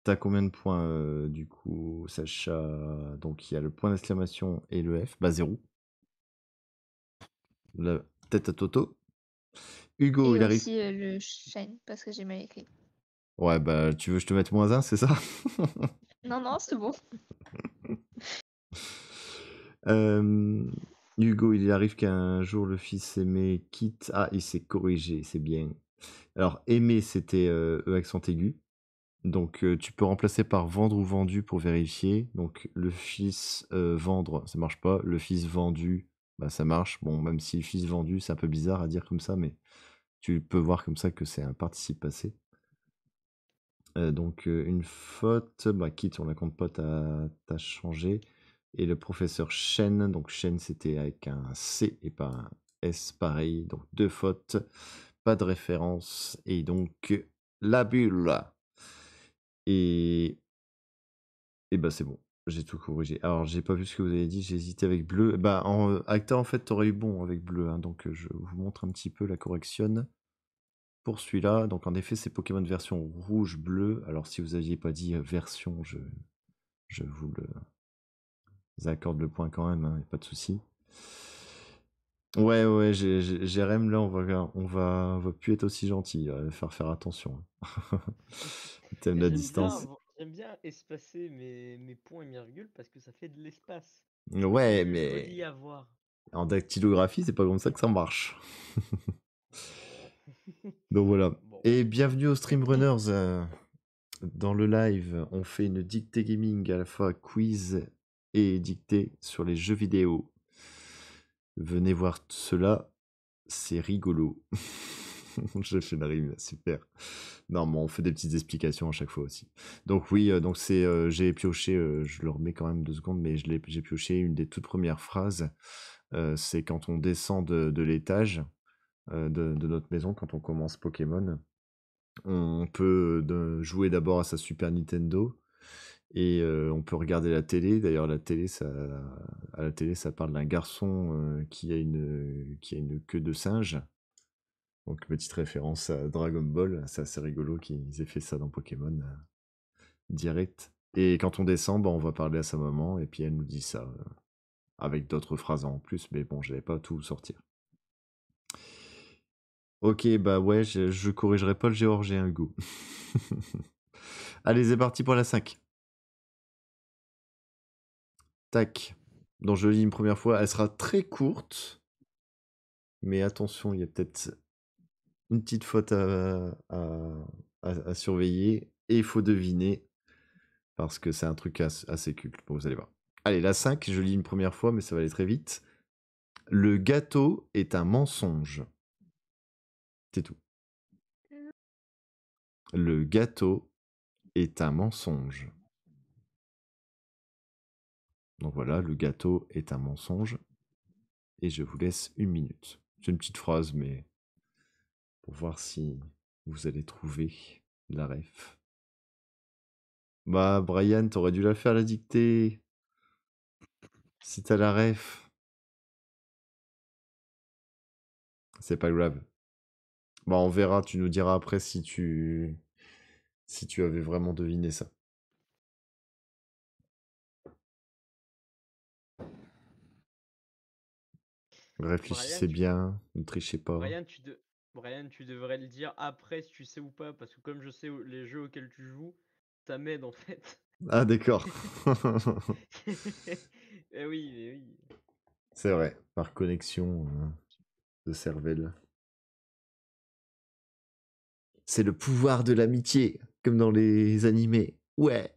t'as combien de points du coup, Sacha? Donc il y a le point d'exclamation et le F. Bah 0. La tête à Toto. Hugo, Et il arrive. aussi le chaîne parce que j'ai mal écrit. Ouais, bah tu veux que je te mette -1, c'est ça? Non, non, c'est bon. Hugo, il arrive qu'un jour le fils aimé quitte. Ah, il s'est corrigé, c'est bien. Alors, aimer, c'était E accent aigu. Donc, tu peux remplacer par vendre ou vendu pour vérifier. Donc, le fils vendre, ça marche pas. Le fils vendu, bah, ça marche. Bon, même si le fils vendu, c'est un peu bizarre à dire comme ça, mais tu peux voir comme ça que c'est un participe passé. Donc, une faute, bah, quitte, on la compte pas, t'as changé. Et le professeur Chen, donc Chen c'était avec un C et pas un S pareil, donc 2 fautes, pas de référence, et donc la bulle. Et, et bah c'est bon, j'ai tout corrigé. Alors j'ai pas vu ce que vous avez dit, j'ai hésité avec bleu. Bah en Acta en fait t'aurais eu bon avec bleu, hein, donc je vous montre un petit peu la correction. Pour celui-là, donc en effet c'est Pokémon version rouge-bleu. Alors si vous aviez pas dit version, je vous accorde le point quand même, hein, y a pas de souci. Ouais, ouais, Jérém, là, on va plus être aussi gentil, il va falloir faire attention. Thème de la distance. J'aime bien espacer mes points et mes virgules parce que ça fait de l'espace. Ouais, C'est mais joli à voir. en dactylographie, c'est pas comme ça que ça marche. Donc voilà. Bon. Et bienvenue aux Streamrunners. Dans le live, on fait une dictée gaming, à la fois quiz et dictée sur les jeux vidéo. Venez voir cela, c'est rigolo. J'ai fait une rime, super. Non, mais on fait des petites explications à chaque fois aussi. Donc oui, donc j'ai pioché, je le remets quand même 2 secondes, mais j'ai pioché une des toutes premières phrases. C'est quand on descend de l'étage de notre maison, quand on commence Pokémon, on peut jouer d'abord à sa Super Nintendo et on peut regarder la télé. D'ailleurs, à la télé, ça parle d'un garçon qui a une queue de singe. Donc, petite référence à Dragon Ball. C'est assez rigolo qu'ils aient fait ça dans Pokémon direct. Et quand on descend, bah, on va parler à sa maman et puis elle nous dit ça avec d'autres phrases en plus. Mais bon, je n'allais pas tout sortir. Ok, bah ouais, je corrigerai pas le géorgien, Hugo. Allez, c'est parti pour la 5. Tac. Donc je lis une première fois. Elle sera très courte. Mais attention, il y a peut-être une petite faute à surveiller. Et il faut deviner. Parce que c'est un truc assez culte. Bon, vous allez voir. Allez, la 5, je lis une première fois, mais ça va aller très vite. Le gâteau est un mensonge. C'est tout. Le gâteau est un mensonge. Donc voilà, le gâteau est un mensonge. Et je vous laisse 1 minute. C'est une petite phrase, mais pour voir si vous allez trouver la ref. Bah, Brian, t'aurais dû la faire la dictée. Si t'as la ref. C'est pas grave. Bah, on verra, tu nous diras après si tu avais vraiment deviné ça. Réfléchissez bien, ne trichez pas. Brian, tu devrais le dire après si tu sais ou pas, parce que comme je sais les jeux auxquels tu joues, ça m'aide en fait. Ah, d'accord. Eh oui, eh oui. C'est vrai, par connexion de cervelle. C'est le pouvoir de l'amitié, comme dans les animés. Ouais.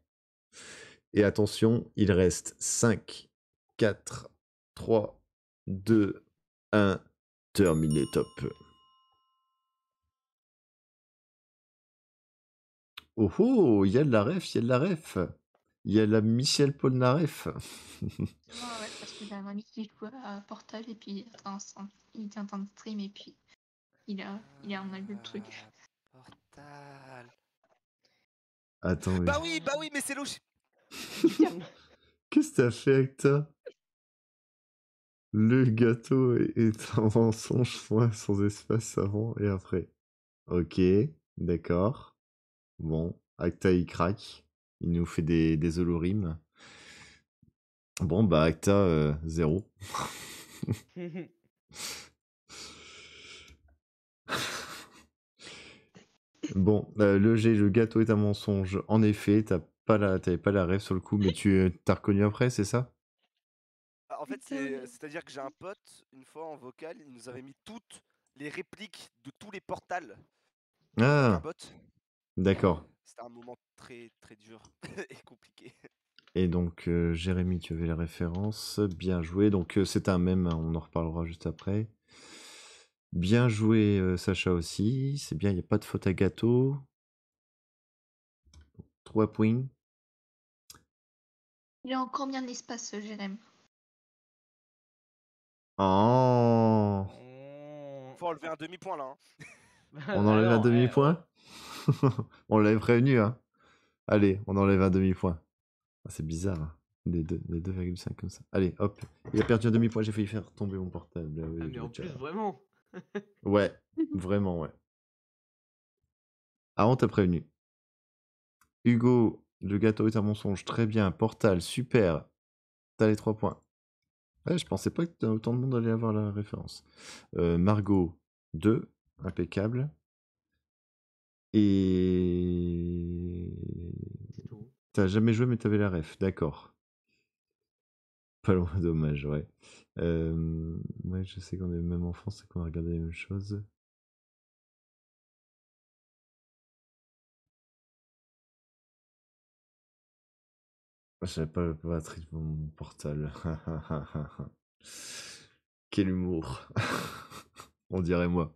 Et attention, il reste 5, 4, 3, 2, 1. Terminé, top. Oh oh, il y a de la ref, il y a de la ref. Il y a la Michel Polnareff. Ouais, parce que j'ai un ami qui joue à Portal et puis il était en train de stream et puis il a vu le truc. Portal. Attends, mais... Bah oui, mais c'est logique. Qu'est-ce que t'as fait avec ça? Le gâteau est un mensonge, sans espace avant et après. Ok, d'accord. Bon, Acta il craque. Il nous fait des holorimes. Bon, bah Acta, 0. Bon, le gâteau est un mensonge. En effet, t'avais pas la rêve sur le coup, mais t'as reconnu après, c'est ça? En fait, c'est-à-dire que j'ai un pote, une fois en vocal, il nous avait mis toutes les répliques de tous les portals avec un Ah, bot. d'accord. C'était un moment très très dur et compliqué. Et donc, Jérémy, tu avais la référence. Bien joué. Donc, c'est un mème, hein, on en reparlera juste après. Bien joué, Sacha aussi. C'est bien, il n'y a pas de faute à gâteau. 3 points. Il a encore bien d'espace, Jérém. Oh, Faut enlever un demi-point là. on enlève un demi-point? On l'avait prévenu, hein. Allez, on enlève un demi-point. Ah, c'est bizarre, hein. Les 2,5 comme ça. Allez, hop. Il a perdu un demi-point, j'ai failli faire tomber mon portable. Ah oui, Ah, mais en plus, vraiment. Ouais, vraiment, ouais. Ah, on t'a prévenu. Hugo, le gâteau est un mensonge. Très bien. Portal, super. T'as les 3 points. Ouais, je pensais pas que autant de monde allait avoir la référence. Margot, 2. Impeccable. Et... C'est tout. T'as jamais joué, mais t'avais la ref. D'accord. Pas loin, dommage, ouais. Ouais, je sais qu'on est même en France et qu'on a regardé les mêmes choses. J'avais pas la batterie de mon portable. Quel humour. On dirait moi.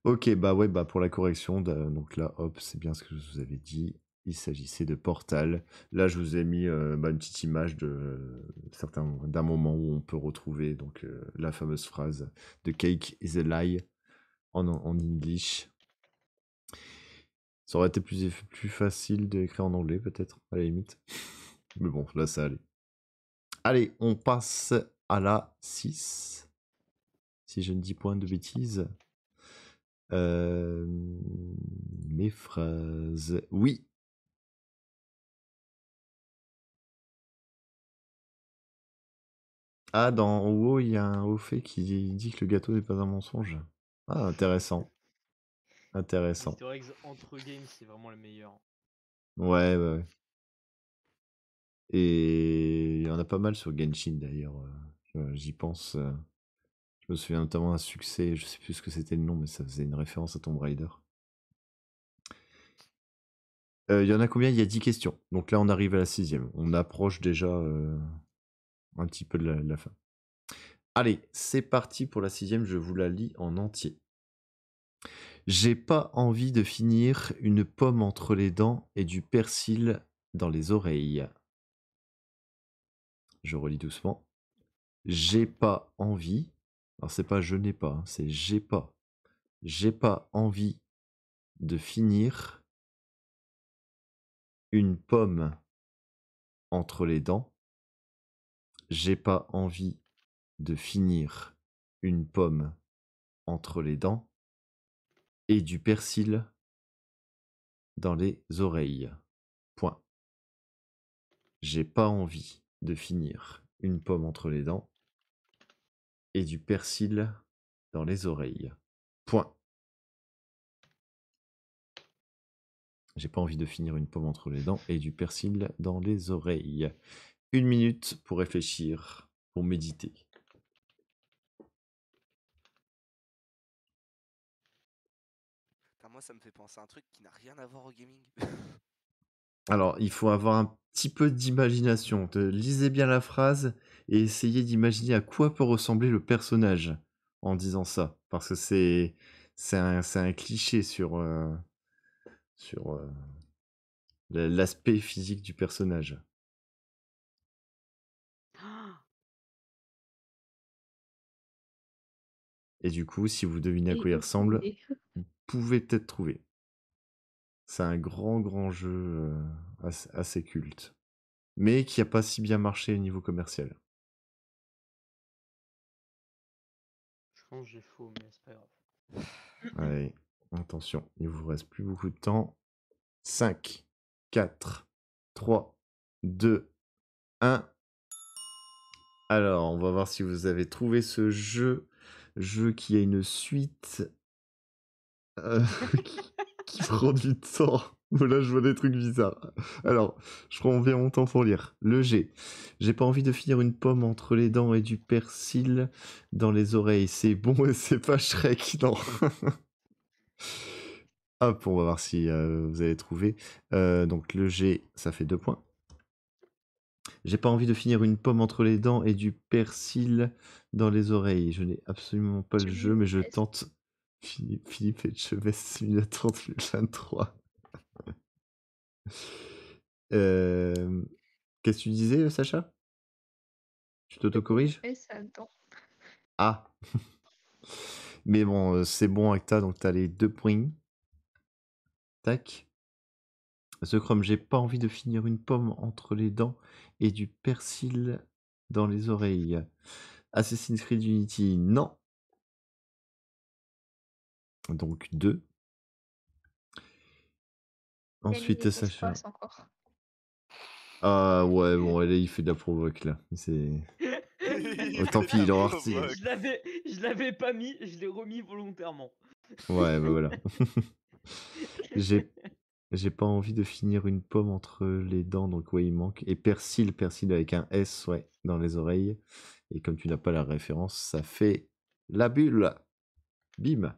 Ok, bah ouais, bah pour la correction, donc là, hop, c'est bien ce que je vous avais dit. Il s'agissait de Portal. Là, je vous ai mis une petite image d'un moment où on peut retrouver donc la fameuse phrase de Cake is a lie en English. Ça aurait été plus facile d'écrire en anglais, peut-être, à la limite. Mais bon, là, ça allait. Allez, on passe à la 6. Si je ne dis point de bêtises. Mes phrases. Oui. Ah, dans WoW, il y a un haut fait qui dit que le gâteau n'est pas un mensonge. Ah, intéressant. Intéressant. Easter eggs entre games, c'est vraiment le meilleur. Ouais, ouais, ouais. Et il y en a pas mal sur Genshin d'ailleurs. J'y pense. Je me souviens notamment d'un succès, je sais plus ce que c'était le nom, mais ça faisait une référence à Tomb Raider. Il y en a combien? Il y a 10 questions. Donc là, on arrive à la 6e. On approche déjà un petit peu de la fin. Allez, c'est parti pour la 6e. Je vous la lis en entier. J'ai pas envie de finir une pomme entre les dents et du persil dans les oreilles. Je relis doucement. J'ai pas envie. Alors c'est pas je n'ai pas, hein, c'est j'ai pas. J'ai pas envie de finir une pomme entre les dents. J'ai pas envie de finir une pomme entre les dents et du persil dans les oreilles. Point. J'ai pas envie de finir une pomme entre les dents et du persil dans les oreilles. Point. J'ai pas envie de finir une pomme entre les dents et du persil dans les oreilles. 1 minute pour réfléchir, pour méditer. Putain, moi, ça me fait penser à un truc qui n'a rien à voir au gaming. Alors, il faut avoir un petit peu d'imagination. Lisez bien la phrase et essayez d'imaginer à quoi peut ressembler le personnage en disant ça. Parce que c'est un cliché sur l'aspect physique du personnage. Et du coup, si vous devinez à quoi il ressemble, vous pouvez peut-être trouver. C'est un grand jeu assez culte. Mais qui n'a pas si bien marché au niveau commercial. Je pense que j'ai faux, mais c'est pas grave. Allez, attention, il vous reste plus beaucoup de temps. 5, 4, 3, 2, 1. Alors, on va voir si vous avez trouvé ce jeu. Jeu qui a une suite qui prend du temps. Là, je vois des trucs bizarres. Alors, je prends bien mon temps pour lire. Le G. J'ai pas envie de finir une pomme entre les dents et du persil dans les oreilles. C'est bon et c'est pas Shrek, non. Hop, on va voir si vous avez trouvé. Donc le G, ça fait 2 points. J'ai pas envie de finir une pomme entre les dents et du persil dans les oreilles. Je n'ai absolument pas le jeu, mais je tente. Philippe Etchebest, Simulator 2023. Qu'est-ce que tu disais, Sacha? Tu t'auto-corriges? Ah. Mais bon, c'est bon, Acta, donc t'as les 2 points. Tac. The Chrome, j'ai pas envie de finir une pomme entre les dents et du persil dans les oreilles. Assassin's Creed Unity, non. Donc 2. Ensuite, Sacha. Ah ouais, bon, là, il fait de la provoque, là. C'est... Oh, tant pis, il aura retiré. Je l'avais pas mis, je l'ai remis volontairement. Ouais, bah voilà. J'ai pas envie de finir une pomme entre les dents, donc ouais, il manque. Et persil avec un S, ouais, dans les oreilles. Et comme tu n'as pas la référence, ça fait la bulle. Bim.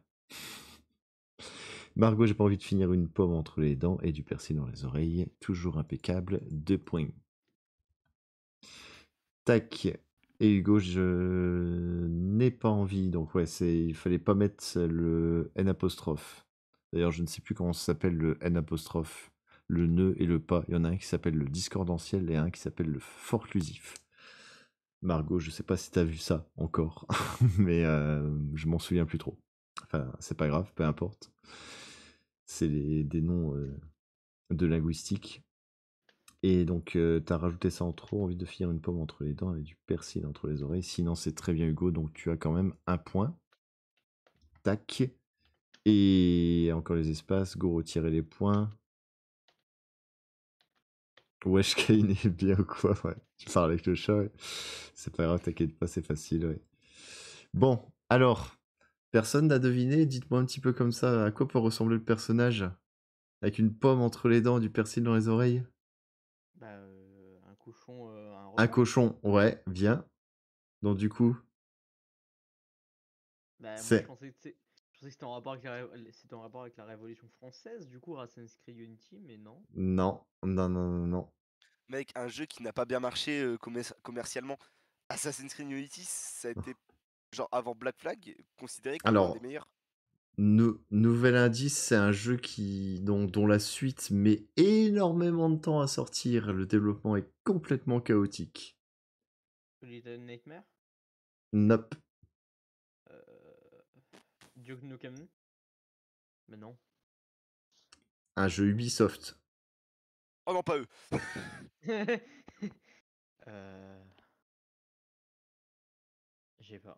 Margot, j'ai pas envie de finir une pomme entre les dents et du persil dans les oreilles. Toujours impeccable. 2 points. Tac. Et Hugo, je n'ai pas envie. Donc ouais, il fallait pas mettre le N apostrophe. D'ailleurs, je ne sais plus comment ça s'appelle le N apostrophe, le nœud et le pas. Il y en a un qui s'appelle le discordantiel et un qui s'appelle le forclusif. Margot, je sais pas si tu as vu ça encore, mais je m'en souviens plus trop. Enfin, c'est pas grave, peu importe. C'est des noms de linguistique. Et donc, tu as rajouté ça en trop, envie de finir une pomme entre les dents avec du persil entre les oreilles. Sinon, c'est très bien, Hugo. Donc, tu as quand même un point. Tac. Et encore les espaces. Go, retirer les points. Wesh, Kane est bien ou quoi? Ouais. Tu parles avec le chat, ouais. C'est pas grave, t'inquiète pas, c'est facile, ouais. Bon, alors, personne n'a deviné? Dites-moi un petit peu comme ça, à quoi peut ressembler le personnage? Avec une pomme entre les dents, du persil dans les oreilles? Bah, un cochon, un Un renard. cochon, ouais, bien. Donc du coup, Bah, moi, je c'est... pensais que c'était en rapport avec c'était en rapport avec la Révolution française, du coup, Assassin's Creed Unity, mais non. Non, non, non, non, non. Mec, un jeu qui n'a pas bien marché commercialement. Assassin's Creed Unity, ça a été, genre avant Black Flag, considéré comme un des Alors, meilleurs. nouvel indice, c'est un jeu dont la suite met énormément de temps à sortir. Le développement est complètement chaotique. Little Nightmare, Nope. Duke Nukem, mais non. Un jeu Ubisoft. Oh non, pas eux. J'ai pas.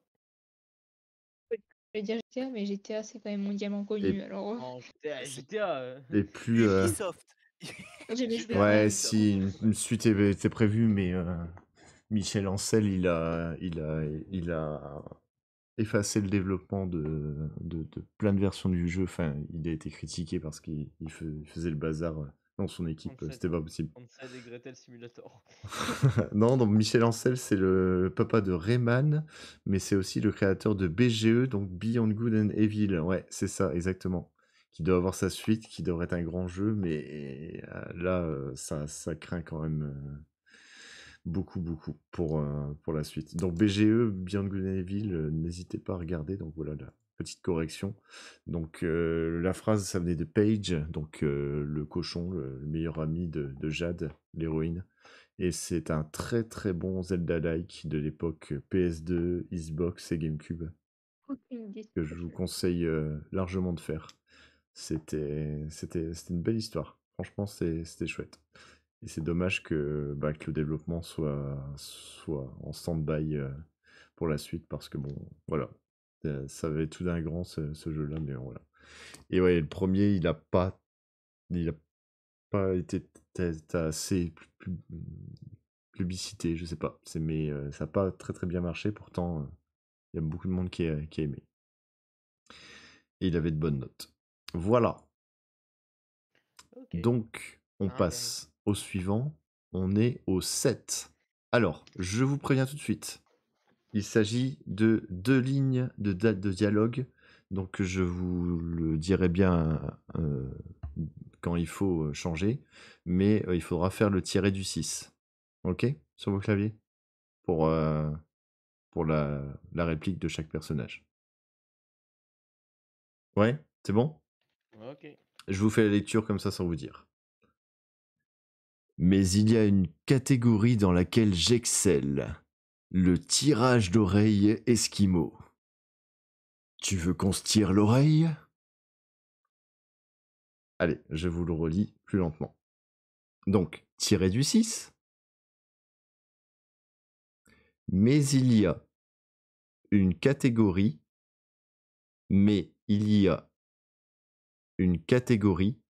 Je vais dire GTA, mais GTA, c'est quand même mondialement connu. Et, Alors, Non, GTA, C'est GTA. et plus... Ubisoft. J'avais joué GTA à Ouais, un. si, une suite était prévue, mais Michel Ancel, il a effacé le développement de plein de versions du jeu. Enfin, il a été critiqué parce qu'il faisait le bazar dans son équipe. C'était pas possible. Hansel et Gretel Simulator. Non, donc Michel Ancel, c'est le papa de Rayman, mais c'est aussi le créateur de BGE, donc Beyond Good and Evil. Ouais, c'est ça, exactement. Qui doit avoir sa suite, qui devrait être un grand jeu, mais là, ça craint quand même beaucoup, beaucoup pour la suite. Donc BGE, Beyond Good and Evil, n'hésitez pas à regarder. Donc voilà la petite correction. Donc la phrase, ça venait de Paige, donc le cochon, le meilleur ami de Jade, l'héroïne. Et c'est un très très bon Zelda-like de l'époque PS2, Xbox et GameCube Aucune idée. que je vous conseille largement de faire. C'était une belle histoire. Franchement, c'était chouette. Et c'est dommage que le développement soit en stand-by pour la suite parce que bon, voilà. Ça avait tout d'un grand ce jeu-là, mais voilà. Et ouais, le premier, il a pas été assez publicité, je sais pas. Mais ça n'a pas très très bien marché, pourtant il y a beaucoup de monde qui a aimé. Et il avait de bonnes notes. Voilà. Ok. Donc, on passe au suivant. On est au 7. Alors, je vous préviens tout de suite. Il s'agit de 2 lignes de dialogue. Donc, je vous le dirai bien quand il faut changer. Mais il faudra faire le tiré du 6. Ok? Sur vos claviers? Pour la réplique de chaque personnage. Ouais? C'est bon? Ok. Je vous fais la lecture comme ça sans vous dire. Mais il y a une catégorie dans laquelle j'excelle. Le tirage d'oreille esquimau. Tu veux qu'on se tire l'oreille? Allez, je vous le relis plus lentement. Donc, tiré du 6. Mais il y a une catégorie. Mais il y a une catégorie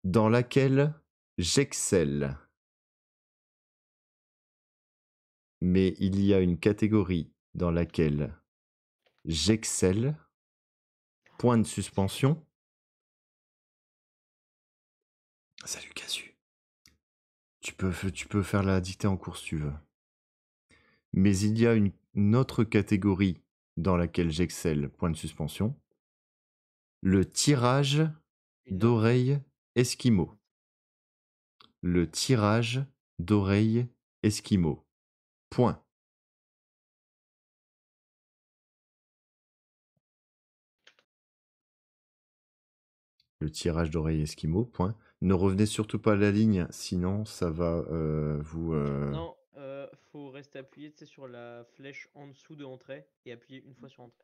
dans laquelle j'excelle. Mais il y a une catégorie dans laquelle j'excelle. Point de suspension. Salut Casu. Tu peux faire la dictée en cours si tu veux. Mais il y a une autre catégorie dans laquelle j'excelle. Point de suspension. Le tirage d'oreilles esquimaux. Le tirage d'oreilles esquimaux. Point. le tirage d'oreille esquimau, point. Ne revenez surtout pas à la ligne, sinon ça va vous... Non, faut rester appuyé, tu sais, sur la flèche en dessous de entrée et appuyer une fois sur entrée.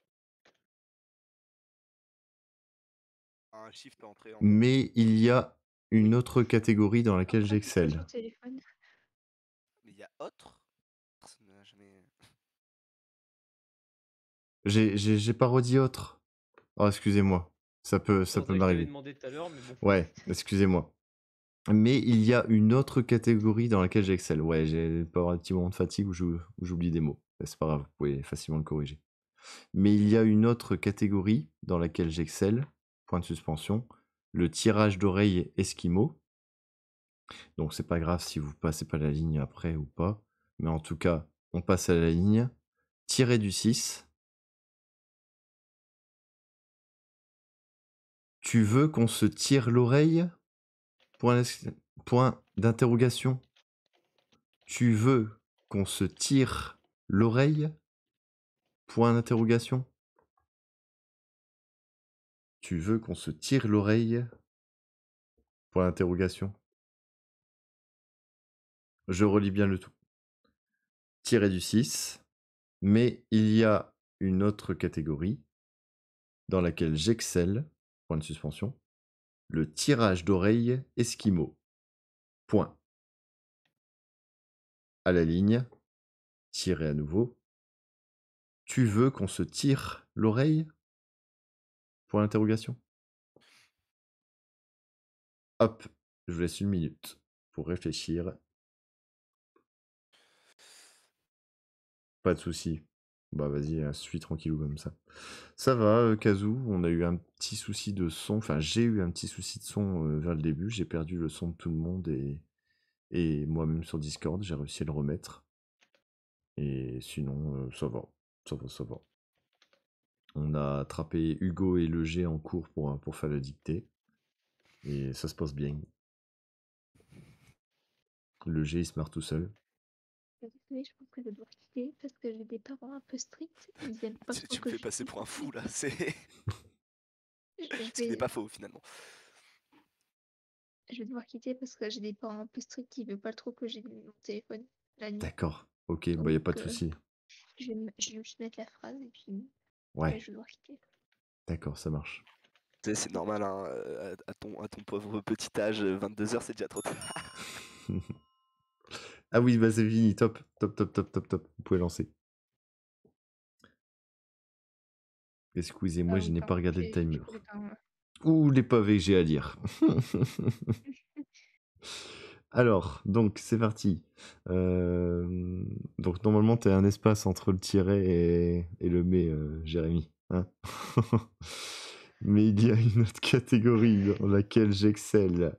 Un shift à entrer en Mais il y a une autre catégorie dans laquelle Après, c'est pas sur j'excelle. téléphone. Mais il y a autre. Personne n'a jamais. J'ai pas redit autre. Oh, excusez-moi. Ça peut C'est un truc que je t'avais m'arriver. demandé tout à l'heure, mais bon. Ouais, excusez-moi. Mais il y a une autre catégorie dans laquelle j'excelle. Ouais, j'ai pas avoir un petit moment de fatigue où j'oublie des mots. C'est pas grave, vous pouvez facilement le corriger. Mais il y a une autre catégorie dans laquelle j'excelle, point de suspension, le tirage d'oreille esquimau. Donc c'est pas grave si vous passez pas la ligne après ou pas. Mais en tout cas, on passe à la ligne. Tiré du 6. Tu veux qu'on se tire l'oreille? Point d'interrogation. Tu veux qu'on se tire l'oreille? Point d'interrogation. Tu veux qu'on se tire l'oreille? Point d'interrogation. Je relis bien le tout. Tiré du 6. Mais il y a une autre catégorie dans laquelle j'excelle, point de suspension, le tirage d'oreille esquimau. Point. À la ligne, tiré à nouveau. Tu veux qu'on se tire l'oreille? Point d'interrogation. Hop, je vous laisse une minute pour réfléchir. Pas de souci. Bah vas-y, suis tranquillou comme ça. Ça va, Kazoo, on a eu un petit souci de son, enfin j'ai eu un petit souci de son vers le début, j'ai perdu le son de tout le monde et moi-même sur Discord, j'ai réussi à le remettre. Et sinon, ça va, ça va, ça va. On a attrapé Hugo et le G en cours pour faire la dictée. Et ça se passe bien. Le G, il se marre tout seul. Désolée, je pense que je dois quitter parce que j'ai des parents un peu stricts. Ils aiment pas Tu trop me que fais je passer pour un fou là. C'est. Je Ce qui n'est vais, pas faux finalement. je vais devoir quitter parce que j'ai des parents un peu stricts qui veulent pas trop que j'ai mon téléphone la nuit. D'accord, ok, bah y a pas de Donc, souci. je vais juste mettre la phrase et puis Ouais, je vais devoir quitter. d'accord, ça marche. C'est normal, hein, à ton pauvre petit âge, 22h c'est déjà trop tard. Ah oui, bah c'est fini, top, top, top, top, top, top. Vous pouvez lancer. Excusez-moi, je n'ai pas regardé le timer. Ouh, les pavés que j'ai à lire. Alors, donc c'est parti. Donc normalement, tu as un espace entre le tiret et le mais, Jérémy. Hein. Mais il y a une autre catégorie dans laquelle j'excelle.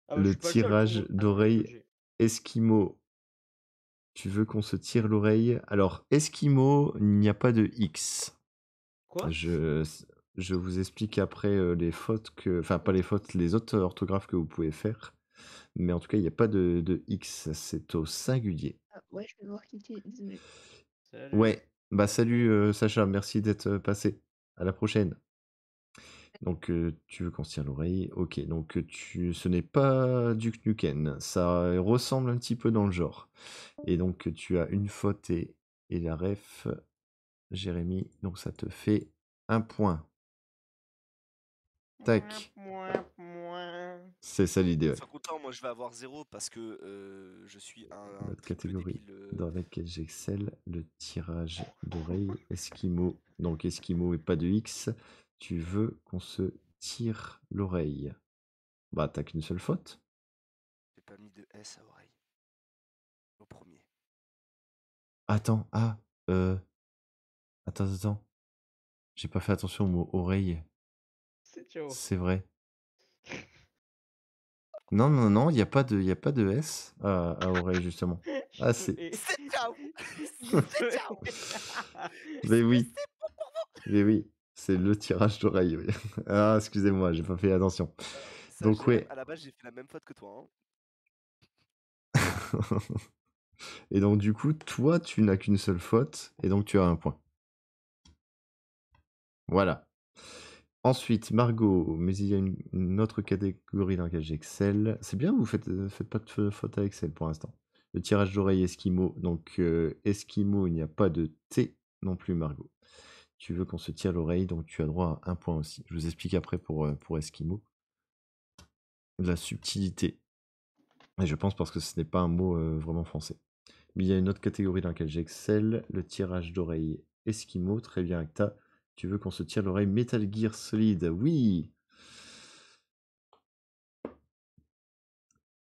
Ah bah, je Le suis pas le seul, tout le tirage monde- Attends, d'oreille j'ai- esquimau. Tu veux qu'on se tire l'oreille? Alors, esquimau, il n'y a pas de X. Quoi? Je vous explique après les fautes que... Enfin, pas les fautes, les autres orthographes que vous pouvez faire. Mais en tout cas, il n'y a pas de X, c'est au singulier. Ah, ouais, je vais devoir quitter, désolée. Salut. Ouais, bah salut Sacha, merci d'être passé. À la prochaine. Donc, tu veux qu'on se tire l'oreille? Ok, donc ce n'est pas Duke Nukem, ça ressemble un petit peu dans le genre. Et donc, tu as une faute et la ref, Jérémy, donc ça te fait un point. Tac, c'est ça l'idée. Ouais. Sois content, moi je vais avoir 0 parce que je suis un Notre triple catégorie débile. dans laquelle j'excelle, le tirage d'oreille esquimau. Donc, esquimau et pas de X. Tu veux qu'on se tire l'oreille? Bah, t'as qu'une seule faute. J'ai pas mis de S à oreille. Au premier. Attends, attends. J'ai pas fait attention au mot oreille. C'est ciao. C'est vrai. Non, il n'y a pas de S à oreille, justement. Ah, c'est... C'est ciao. C'est ciao. Mais oui. Mais oui, c'est le tirage d'oreille. Oui. Ah, excusez-moi, j'ai pas fait attention. Ça, Donc, ouais. à la base, j'ai fait la même faute que toi. Hein. Et donc, du coup, toi, tu n'as qu'une seule faute, et donc tu as un point. Voilà. Ensuite, Margot, mais il y a une autre catégorie dans laquelle j'excelle. C'est bien, vous faites pas de faute à Excel pour l'instant. Le tirage d'oreille Esquimau. Donc, Esquimau, il n'y a pas de T non plus, Margot. Tu veux qu'on se tire l'oreille, donc tu as droit à un point aussi. Je vous explique après pour Esquimau. La subtilité. Et je pense parce que ce n'est pas un mot vraiment français. Mais il y a une autre catégorie dans laquelle j'excelle. Le tirage d'oreille Esquimau. Très bien, Acta. Tu veux qu'on se tire l'oreille Metal Gear Solid? Oui.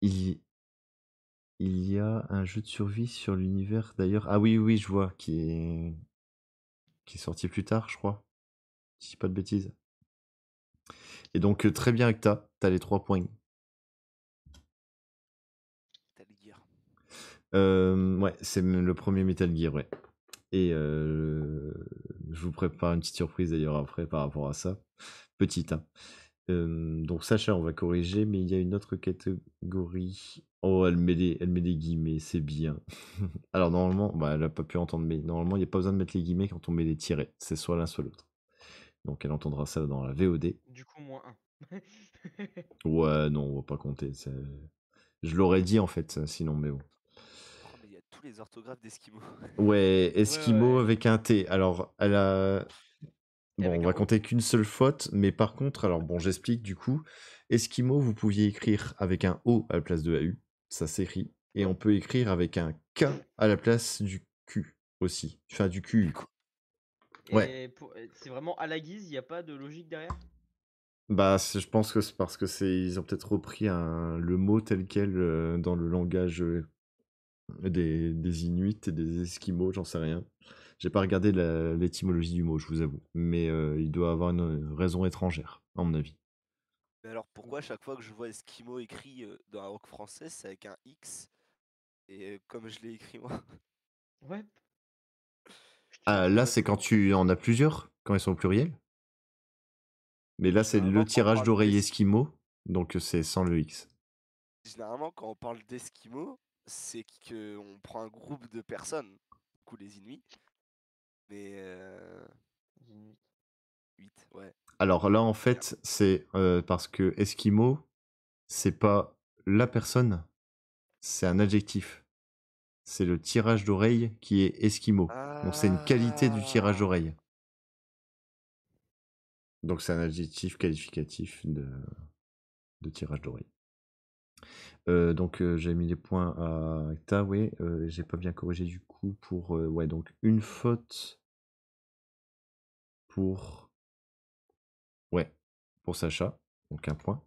Il y a un jeu de survie sur l'univers d'ailleurs. Ah oui, oui, je vois, qui est sorti plus tard, je crois. Si je dis pas de bêtises. Et donc, très bien, Acta. T'as les 3 points. Metal Gear. Ouais, c'est le premier Metal Gear, ouais. Et je vous prépare une petite surprise d'ailleurs après par rapport à ça. Petite, hein. Donc Sacha, on va corriger, mais il y a une autre catégorie. Oh, elle met des guillemets, c'est bien. Alors normalement, bah, elle a pas pu entendre, mais normalement, il n'y a pas besoin de mettre les guillemets quand on met les tirets. C'est soit l'un, soit l'autre. Donc elle entendra ça dans la VOD. Du coup, moins 1. Ouais, non, on va pas compter. Je l'aurais dit en fait, sinon, mais bon. Oh, mais il y a tous les orthographes d'Esquimaux. Ouais, Esquimau ouais. avec un T. Alors, elle a. Et Bon, avec on un va O. compter qu'une seule faute, mais par contre, alors bon, j'explique du coup. Esquimau, vous pouviez écrire avec un O à la place de AU, ça s'écrit. Et on peut écrire avec un K à la place du Q aussi. Enfin, du QU. Ouais. Et c'est vraiment à la guise, il n'y a pas de logique derrière? Bah, je pense que c'est parce que ils ont peut-être repris le mot tel quel dans le langage des Inuits et des Esquimaux, j'en sais rien. J'ai pas regardé l'étymologie du mot, je vous avoue. Mais il doit avoir une raison étrangère, à mon avis. Mais alors pourquoi chaque fois que je vois Esquimau écrit dans un rock français, c'est avec un X et comme je l'ai écrit moi. Ouais. Je te Ah, dis, là, c'est quand tu en as plusieurs, quand ils sont au pluriel. Mais là, c'est le Généralement quand on tirage parle d'oreille Esquimau, donc c'est sans le X. Généralement quand on parle d'Esquimaux, c'est qu'on prend un groupe de personnes, du coup les Inuits, mais 8, ouais. Alors là, en fait, c'est parce que Esquimau, c'est pas la personne, c'est un adjectif. C'est le tirage d'oreille qui est Esquimau. Donc c'est une qualité du tirage Ah. d'oreille. Donc c'est un adjectif qualificatif de tirage d'oreille. Donc j'ai mis les points à Acta, ouais. J'ai pas bien corrigé du coup pour... ouais, donc une faute pour... Ouais, pour Sacha, donc un point.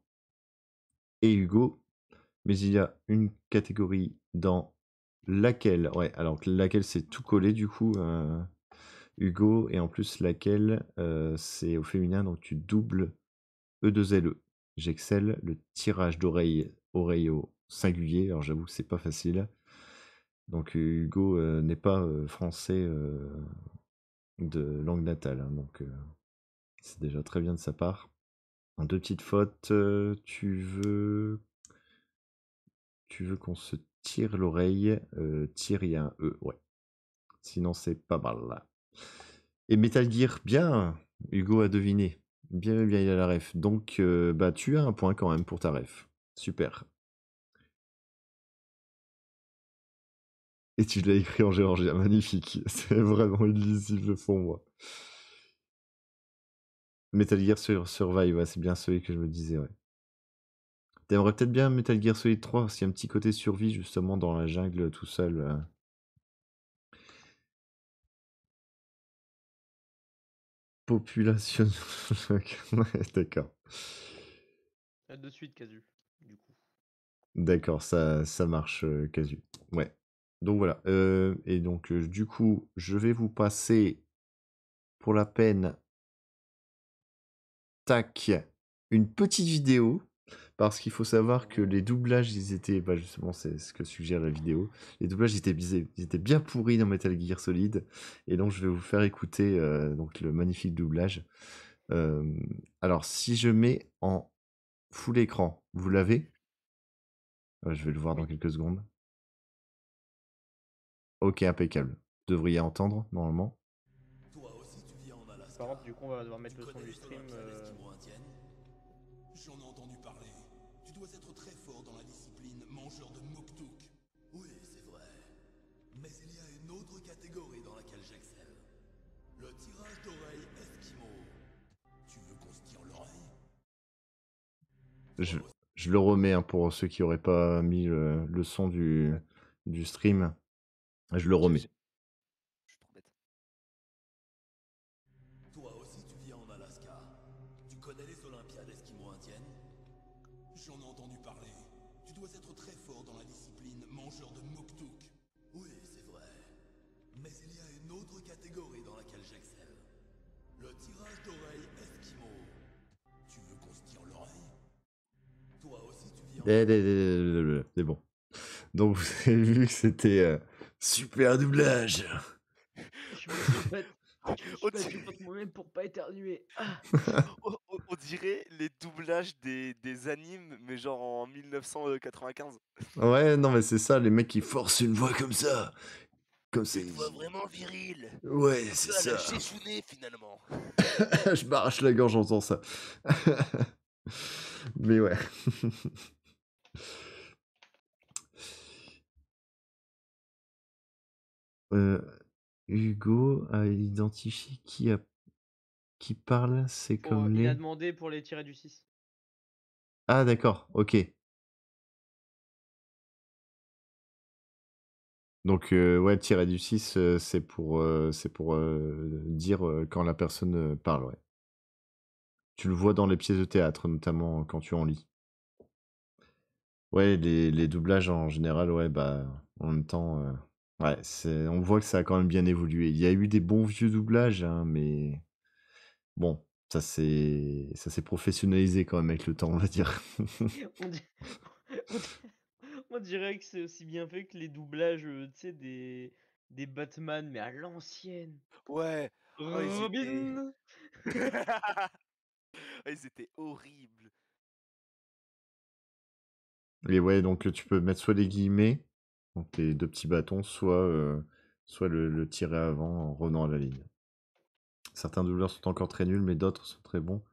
Et Hugo, mais il y a une catégorie dans laquelle... Ouais, alors laquelle c'est tout collé du coup, Hugo, et en plus laquelle c'est au féminin, donc tu doubles E2LE. J'excelle le tirage d'oreille au singulier, alors j'avoue que c'est pas facile. Donc Hugo n'est pas français de langue natale, hein, donc c'est déjà très bien de sa part. En 2 petites fautes, tu veux qu'on se tire l'oreille, tire, il y a un E, ouais. Sinon c'est pas mal. Et Metal Gear, bien, Hugo a deviné. Bien, bien, il a la ref. Donc, bah, tu as un point quand même pour ta ref. Super. Et tu l'as écrit en géorgien, magnifique. C'est vraiment illisible pour moi. Metal Gear Survive, ouais, c'est bien celui que je me disais, ouais. T'aimerais peut-être bien Metal Gear Solid 3, parce qu'il y a un petit côté survie, justement, dans la jungle, tout seul. Population... Ouais, d'accord. De suite, Casu, du coup. D'accord, ça marche, Casu. Ouais. Donc voilà. Et donc, du coup, je vais vous passer, pour la peine, tac, une petite vidéo. Parce qu'il faut savoir que les doublages, ils étaient... Bah justement, c'est ce que suggère la vidéo. Les doublages, ils étaient bien pourris dans Metal Gear Solid. Et donc, je vais vous faire écouter donc, le magnifique doublage. Alors, si je mets en full écran, vous l'avez? Je vais le voir dans Oui. quelques secondes. Ok, impeccable. Vous devriez entendre, normalement. par contre, du coup, on va devoir mettre Tu le son connais du les stream. Olympiades esquimaux-indiennes? J'en ai entendu parler. Tu dois être très fort dans la discipline mangeur de Moktuk. Oui, c'est vrai. Mais il y a une autre catégorie dans laquelle j'excelle. Le tirage d'oreille esquimau. Tu veux qu'on se tire l'oreille? Je, je le remets hein, pour ceux qui auraient pas mis le son du stream. Je le remets. Je suis trop bête. Toi aussi tu vis en Alaska. Tu connais les Olympiades esquimaux-indiennes? J'en ai entendu parler. Tu dois être très fort dans la discipline mangeur de Moktuk. Oui, c'est vrai. Mais il y a une autre catégorie dans laquelle j'excelle. Le tirage d'oreille esquimau. Tu veux qu'on se tire l'oreille? Toi aussi tu vis en... C'est bon. Donc vous avez vu que c'était super doublage. Je me suis battu, je me suis On battu dirait- contre moi-même pour pas éternuer. Ah. on dirait les doublages des animes, mais genre en 1995. Ouais, non mais c'est ça, les mecs qui forcent une voix comme ça. Comme c'est... Une voix vraiment virile. Ouais, c'est Ça, la ça. Shifune finalement. Je m'arrache la gorge, j'entends ça. Mais ouais. Hugo a identifié qui parle, c'est comme Il a les... demandé pour les tirer du 6. Ah d'accord, ok. Donc ouais, tirer du 6, c'est pour dire quand la personne parle, ouais. Tu le vois dans les pièces de théâtre, notamment quand tu en lis. Ouais, les doublages en général, ouais, bah, en même temps, ouais, on voit que ça a quand même bien évolué. Il y a eu des bons vieux doublages, hein, mais bon, ça s'est professionnalisé quand même avec le temps, on va dire. On, di- on di- on dirait que c'est aussi bien fait que les doublages, tu sais, des Batman, mais à l'ancienne. Ouais. Oh, ils étaient... Robin. Oh, ils étaient horribles. Et ouais, donc tu peux mettre soit les guillemets, donc les deux petits bâtons, soit le tirer avant en revenant à la ligne. Certains doubleurs sont encore très nuls, mais d'autres sont très bons,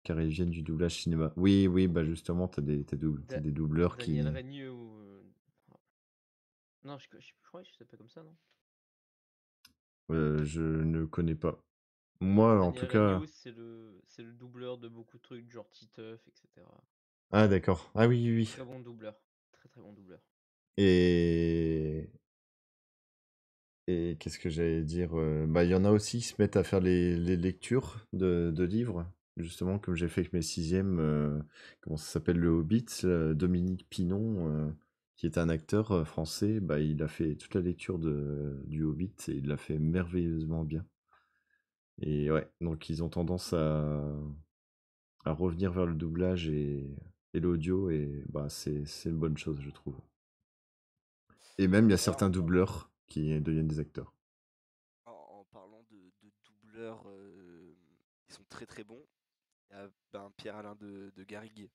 car ils viennent du doublage cinéma. Oui, oui, bah justement, t'as des doubleurs Daniel qui... Régneux ou. Non, je crois que c'est pas comme ça, non? je ne connais pas. Moi, en tout Daniel cas... Régneux, c'est le doubleur de beaucoup de trucs, genre Titeuf, etc. Ah d'accord. Ah oui, oui, oui. Très bon doubleur. Très très bon doubleur. Et... Et qu'est-ce que j'allais dire? Bah, il y en a aussi qui se mettent à faire les lectures de livres, justement, comme j'ai fait avec mes sixièmes. Comment ça s'appelle, Le Hobbit? Dominique Pinon, qui est un acteur français, bah, il a fait toute la lecture du Hobbit et il l'a fait merveilleusement bien. Et ouais, donc ils ont tendance à revenir vers le doublage et l'audio, et bah, c'est une bonne chose, je trouve. Et même, il y a certains doubleurs qui deviennent des acteurs. En parlant de doubleurs, ils sont très très bons. Il y a Pierre-Alain de Garrigues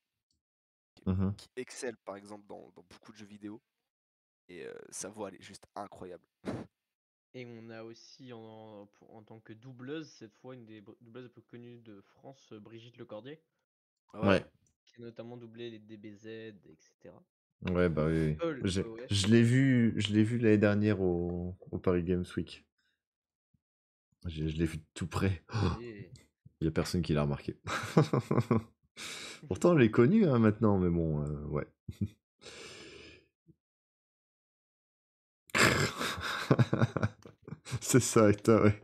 Mhm. qui excelle par exemple dans beaucoup de jeux vidéo. Et sa voix elle est juste incroyable. Et on a aussi en tant que doubleuse, cette fois, une des doubleuses les plus connues de France, Brigitte Lecordier, Ouais. qui a notamment doublé les DBZ, etc. Ouais, bah oui, oui. Ouais. Je l'ai vu l'année dernière au Paris Games Week. Je l'ai vu de tout près. Et- Il y a personne qui l'a remarqué. Pourtant, je l'ai connu hein, maintenant, mais bon, ouais. C'est ça, et toi, ouais.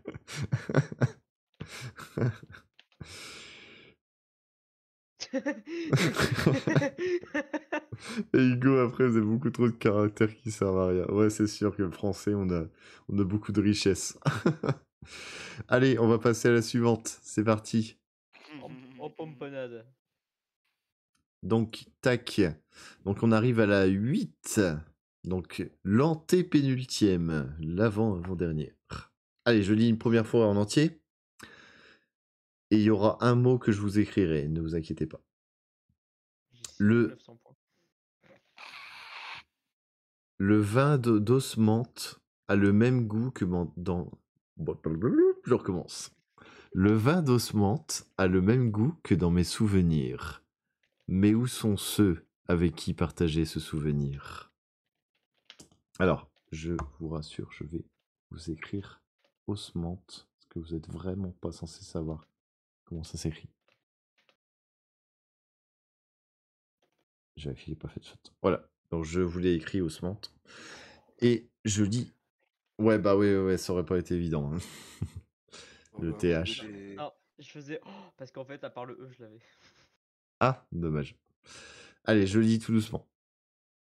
Et Hugo, après, faisait beaucoup trop de caractères qui servent à rien. Ouais, c'est sûr que le français, on a beaucoup de richesse. Allez, on va passer à la suivante. C'est parti. en pomponade. Donc, tac. Donc, on arrive à la 8. Donc, l'antépénultième. L'avant-avant-dernière. Allez, je lis une première fois en entier. Et il y aura un mot que je vous écrirai, ne vous inquiétez pas. Le- 900 points. Le vin d'osmante a le même goût que dans... Bon, je recommence. Le vin d'osmante a le même goût que dans mes souvenirs. Mais où sont ceux avec qui partager ce souvenir? Alors, je vous rassure, je vais vous écrire osmante, parce que vous n'êtes vraiment pas censé savoir comment ça s'écrit. J'ai vérifié, j'ai pas fait de faute. Voilà, donc je vous l'ai écrit osmante. Et je lis. Ouais, bah ouais, ça aurait pas été évident. Hein. Le Au milieu TH. des- Non, je faisais. Oh, parce qu'en fait, à part le E, je l'avais. Ah, dommage. Allez, je lis tout doucement.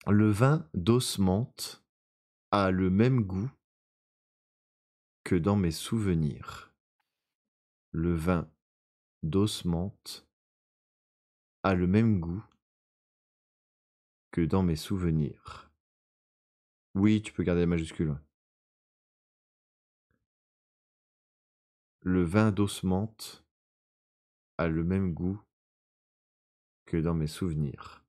Le vin d'osmante a le même goût que dans mes souvenirs. Le vin d'osmante a le même goût que dans mes souvenirs. Oui, tu peux garder la majuscule. Ouais. Le vin d'osmante a le même goût que dans mes souvenirs.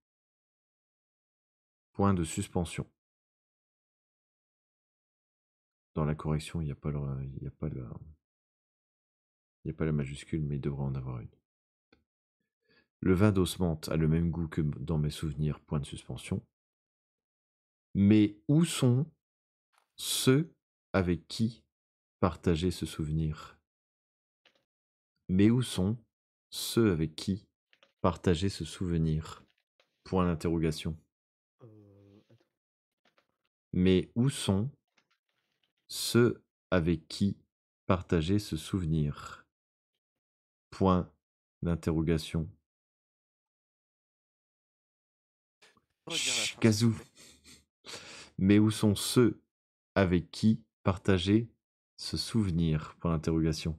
Point de suspension. Dans la correction, il n'y a pas la majuscule, mais il devrait en avoir une. Le vin d'osmante a le même goût que dans mes souvenirs. Point de suspension. Mais où sont ceux avec qui partager ce souvenir? Mais où sont ceux avec qui partager ce souvenir? Point d'interrogation. Attends. Mais où sont ceux avec qui partager ce souvenir? Point d'interrogation. Redire la Chut, fin, s'il te Kazoo. plaît. Mais où sont ceux avec qui partager ce souvenir? Point d'interrogation.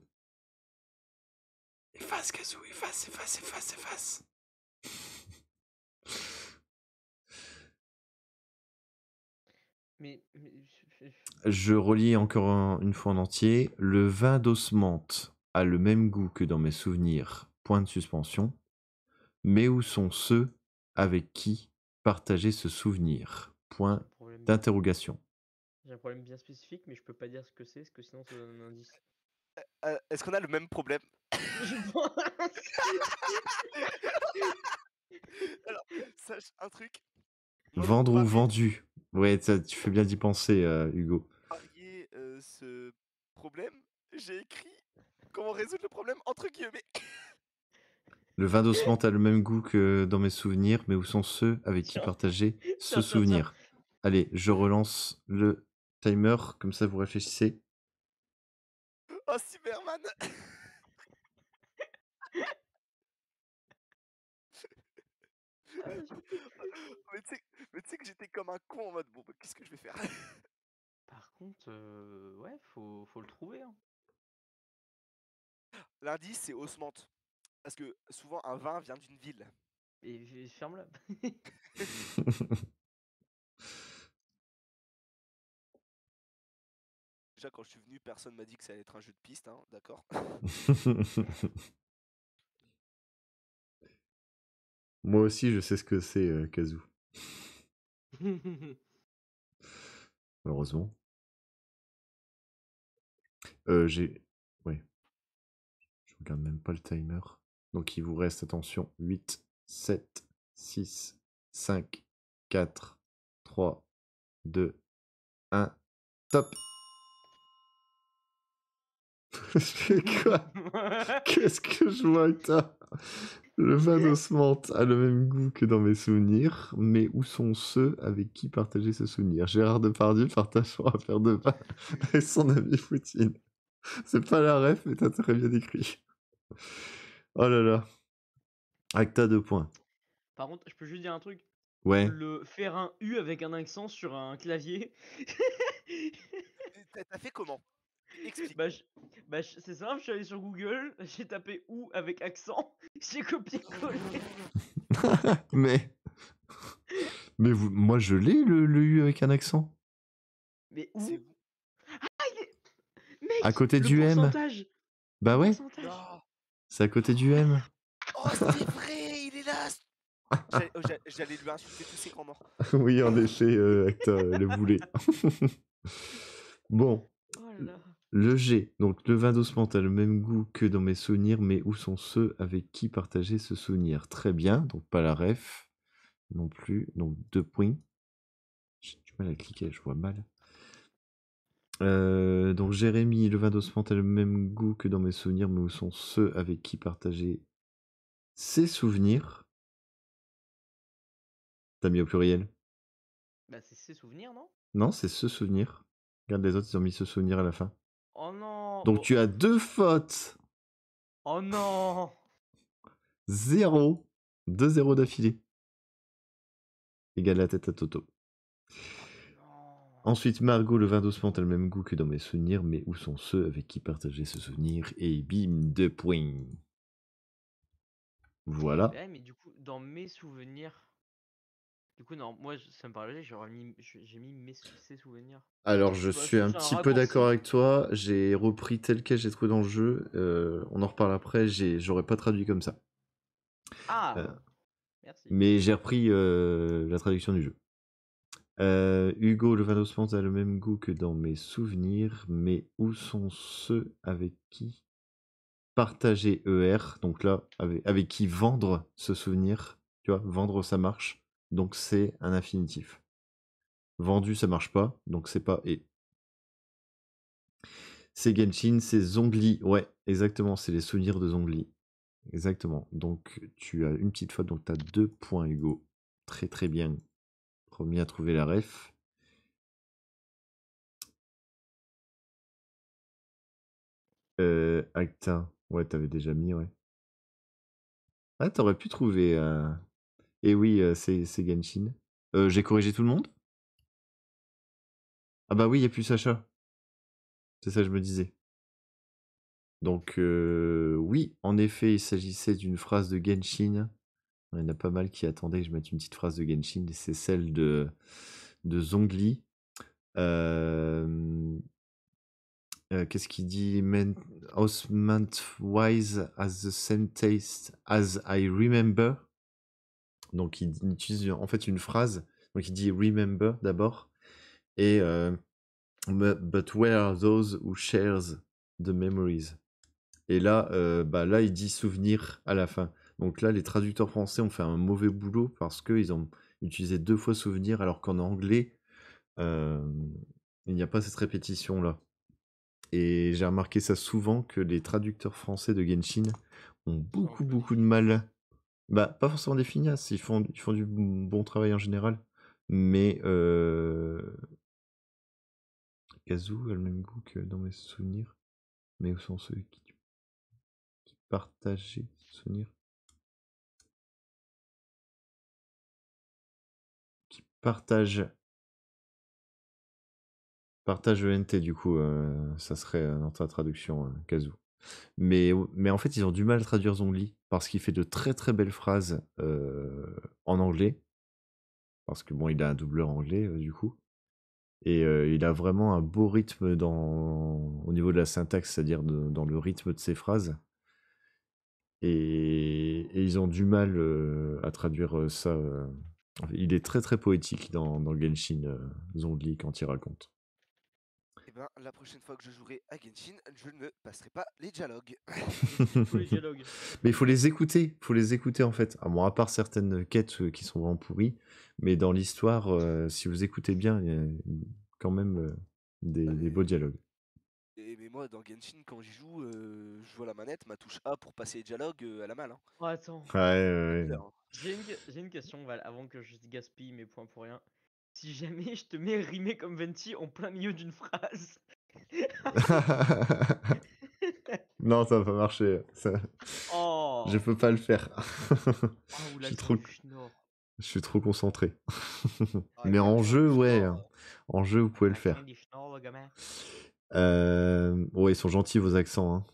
Efface, Kazoo, efface. Mais. Je relis encore une fois en entier. Le vin d'osmante a le même goût que dans mes souvenirs. Point de suspension. Mais où sont ceux avec qui partager ce souvenir? Point Problème bien- d'interrogation. J'ai un problème bien spécifique, mais je peux pas dire ce que c'est, parce que sinon ça donne un indice. Est-ce qu'on a le même problème? Je pense. Alors, sache un truc. Vendre ou vendu? Ouais, tu fais bien d'y penser, Hugo. Varier ce problème, j'ai écrit comment résoudre le problème entre guillemets. Le vin d'osmante a le même goût que dans mes souvenirs, mais où sont ceux avec qui Tiens. partager ce Tiens. souvenir? Allez, je relance le timer, comme ça vous réfléchissez. Oh, Cyberman. Mais tu sais que j'étais comme un con en mode bon, bah, qu'est-ce que je vais faire? Par contre, ouais, faut le trouver. Hein. L'indice c'est osmante. Parce que souvent un vin vient d'une ville. Et ferme-la. Déjà quand je suis venu, personne m'a dit que ça allait être un jeu de piste, hein, d'accord? Moi aussi, je sais ce que c'est, Kazoo. Heureusement. Ouais. Je regarde même pas le timer. Donc il vous reste, attention, 8, 7, 6, 5, 4, 3, 2, 1. Top. Je fais quoi? Qu'est-ce que je vois avec toi? Le vin d'osmante a le même goût que dans mes souvenirs, mais où sont ceux avec qui partager ce souvenir? Gérard Depardieu partage son affaire de vin avec son ami Poutine. C'est pas la ref, mais t'as très bien écrit. Oh là là. Acta 2 points. Par contre, je peux juste dire un truc. Ouais. Le faire un U avec un accent sur un clavier. T'as fait comment? Explique. C'est simple, je suis allé sur Google, j'ai tapé ou avec accent, j'ai copié-collé. mais moi je l'ai le U avec un accent. Mais où? C'est où? Mec, À côté le du M. pourcentage. Bah Le ouais, pourcentage. Non. c'est à côté du M. Oh, c'est vrai, il est là. J'allais lui insulter tous ses grands morts. Oui, en effet, Acta le voulait. Bon, Oh là là. Le G, donc le vin d'Ossmanth a le même goût que dans mes souvenirs, mais où sont ceux avec qui partager ce souvenir? Très bien, donc pas la ref non plus, donc 2 points. J'ai du mal à cliquer, je vois mal. Donc Jérémy, le vin d'Ossmanth a le même goût que dans mes souvenirs, mais où sont ceux avec qui partager ses souvenirs? T'as mis au pluriel? Bah, c'est ses souvenirs, non? Non, c'est ce souvenir. Regarde, les autres, ils ont mis ce souvenir à la fin. Oh non! Donc Bon. tu as 2 fautes. Oh non! 0. 2-0 d'affilée. Égale la tête à Toto. Non! Ensuite, Margot, le vin d'Ossmanth a le même goût que dans mes souvenirs, mais où sont ceux avec qui partager ce souvenir? Et bim, 2 points. Voilà. Ouais, mais du coup, dans mes souvenirs. Du coup, non, moi, ça me paraît logique, j'ai mis ses souvenirs. Alors, je Bah, suis un c'est un petit peu d'accord raccourci. avec toi. J'ai repris tel quel j'ai trouvé dans le jeu. On en reparle après. J'aurais pas traduit comme ça. Ah! Merci. Mais j'ai repris la traduction du jeu. Hugo, le vin d'Ossmanth a le même goût que dans mes souvenirs, mais où sont ceux avec qui partager ER? Donc là, avec qui vendre ce souvenir. Tu vois, vendre, ça marche. Donc c'est un infinitif. Vendu, ça marche pas. Donc c'est pas et. C'est Genshin, c'est Zhongli. Ouais, exactement, c'est les souvenirs de Zhongli. Exactement. Donc tu as une petite faute, donc tu as 2 points, Hugo. Très très bien. Premier à trouver la ref. Acta. Ouais, t'avais déjà mis, ouais. Ah, t'aurais pu trouver. Et oui, c'est Genshin. J'ai corrigé tout le monde? Ah bah oui, il n'y a plus Sacha. C'est ça que je me disais. Donc oui, en effet, il s'agissait d'une phrase de Genshin. Il y en a pas mal qui attendaient que je mette une petite phrase de Genshin. C'est celle de Zhongli. Qu'est-ce qu'il dit? Osmanth-wise has the same taste as I remember. Donc il utilise en fait une phrase. Donc il dit remember d'abord. Et but where are those who shares the memories? Et là, là, il dit souvenir à la fin. Donc là, les traducteurs français ont fait un mauvais boulot parce qu'ils ont utilisé 2 fois souvenir, alors qu'en anglais, il n'y a pas cette répétition-là. Et j'ai remarqué ça souvent que les traducteurs français de Genshin ont beaucoup de mal. Bah, pas forcément des feignasses, ils font du bon travail en général. Mais Kazu a le même goût que dans mes souvenirs. Mais où sont ceux qui partageaient ce souvenir? Qui partagent. Partage ENT, du coup, ça serait dans ta traduction, Kazu. Mais en fait, ils ont du mal à traduire Zhongli parce qu'il fait de très très belles phrases en anglais. Parce que bon, il a un doubleur anglais, du coup. Et il a vraiment un beau rythme au niveau de la syntaxe, c'est-à-dire dans le rythme de ses phrases. Et ils ont du mal à traduire ça. Il est très très poétique dans Genshin, Zhongli, quand il raconte. Et ben, la prochaine fois que je jouerai à Genshin, je ne passerai pas les dialogues. Tous les dialogues. Mais il faut les écouter en fait. Ah bon, à part certaines quêtes qui sont vraiment pourries, mais dans l'histoire, si vous écoutez bien, il y a quand même des beaux dialogues. Mais moi, dans Genshin, quand j'y joue, je vois la manette, ma touche A pour passer les dialogues, elle a mal. Hein. Oh, attends. Ouais. Bizarre, hein. J'ai une question, Val, avant que je gaspille mes points pour rien. Si jamais je te mets rimé comme Venti en plein milieu d'une phrase. Non, ça va pas marcher. Oh! Je peux pas le faire. Ah, ou Je suis trop... l'accent du Schnorr. Je suis trop concentré. Ah, Mais en jeu, ouais. En jeu, vous pouvez le faire. L'accent du Schnorr, le gamin. Ouais, ils sont gentils, vos accents. Hein.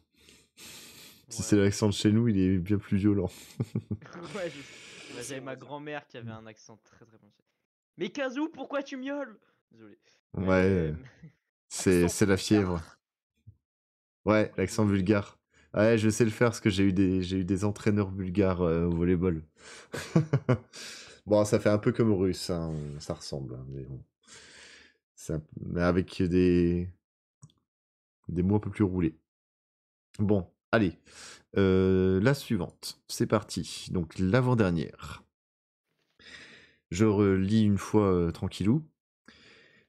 Si c'est Ouais. l'accent de chez nous, il est bien plus violent. Ouais, je sais. Bah, j'avais ma grand-mère qui avait un accent très très prononcé. Mais Kazoo, pourquoi tu miaules? Désolé. Mais, Ouais, c'est la fièvre. Ouais, l'accent bulgare. Ouais, je sais le faire parce que j'ai eu des entraîneurs bulgares au volleyball. Bon, ça fait un peu comme russe, hein, ça ressemble, hein, mais bon. Mais avec des des mots un peu plus roulés. Bon, allez. La suivante. C'est parti. Donc, l'avant-dernière. Je relis une fois tranquillou.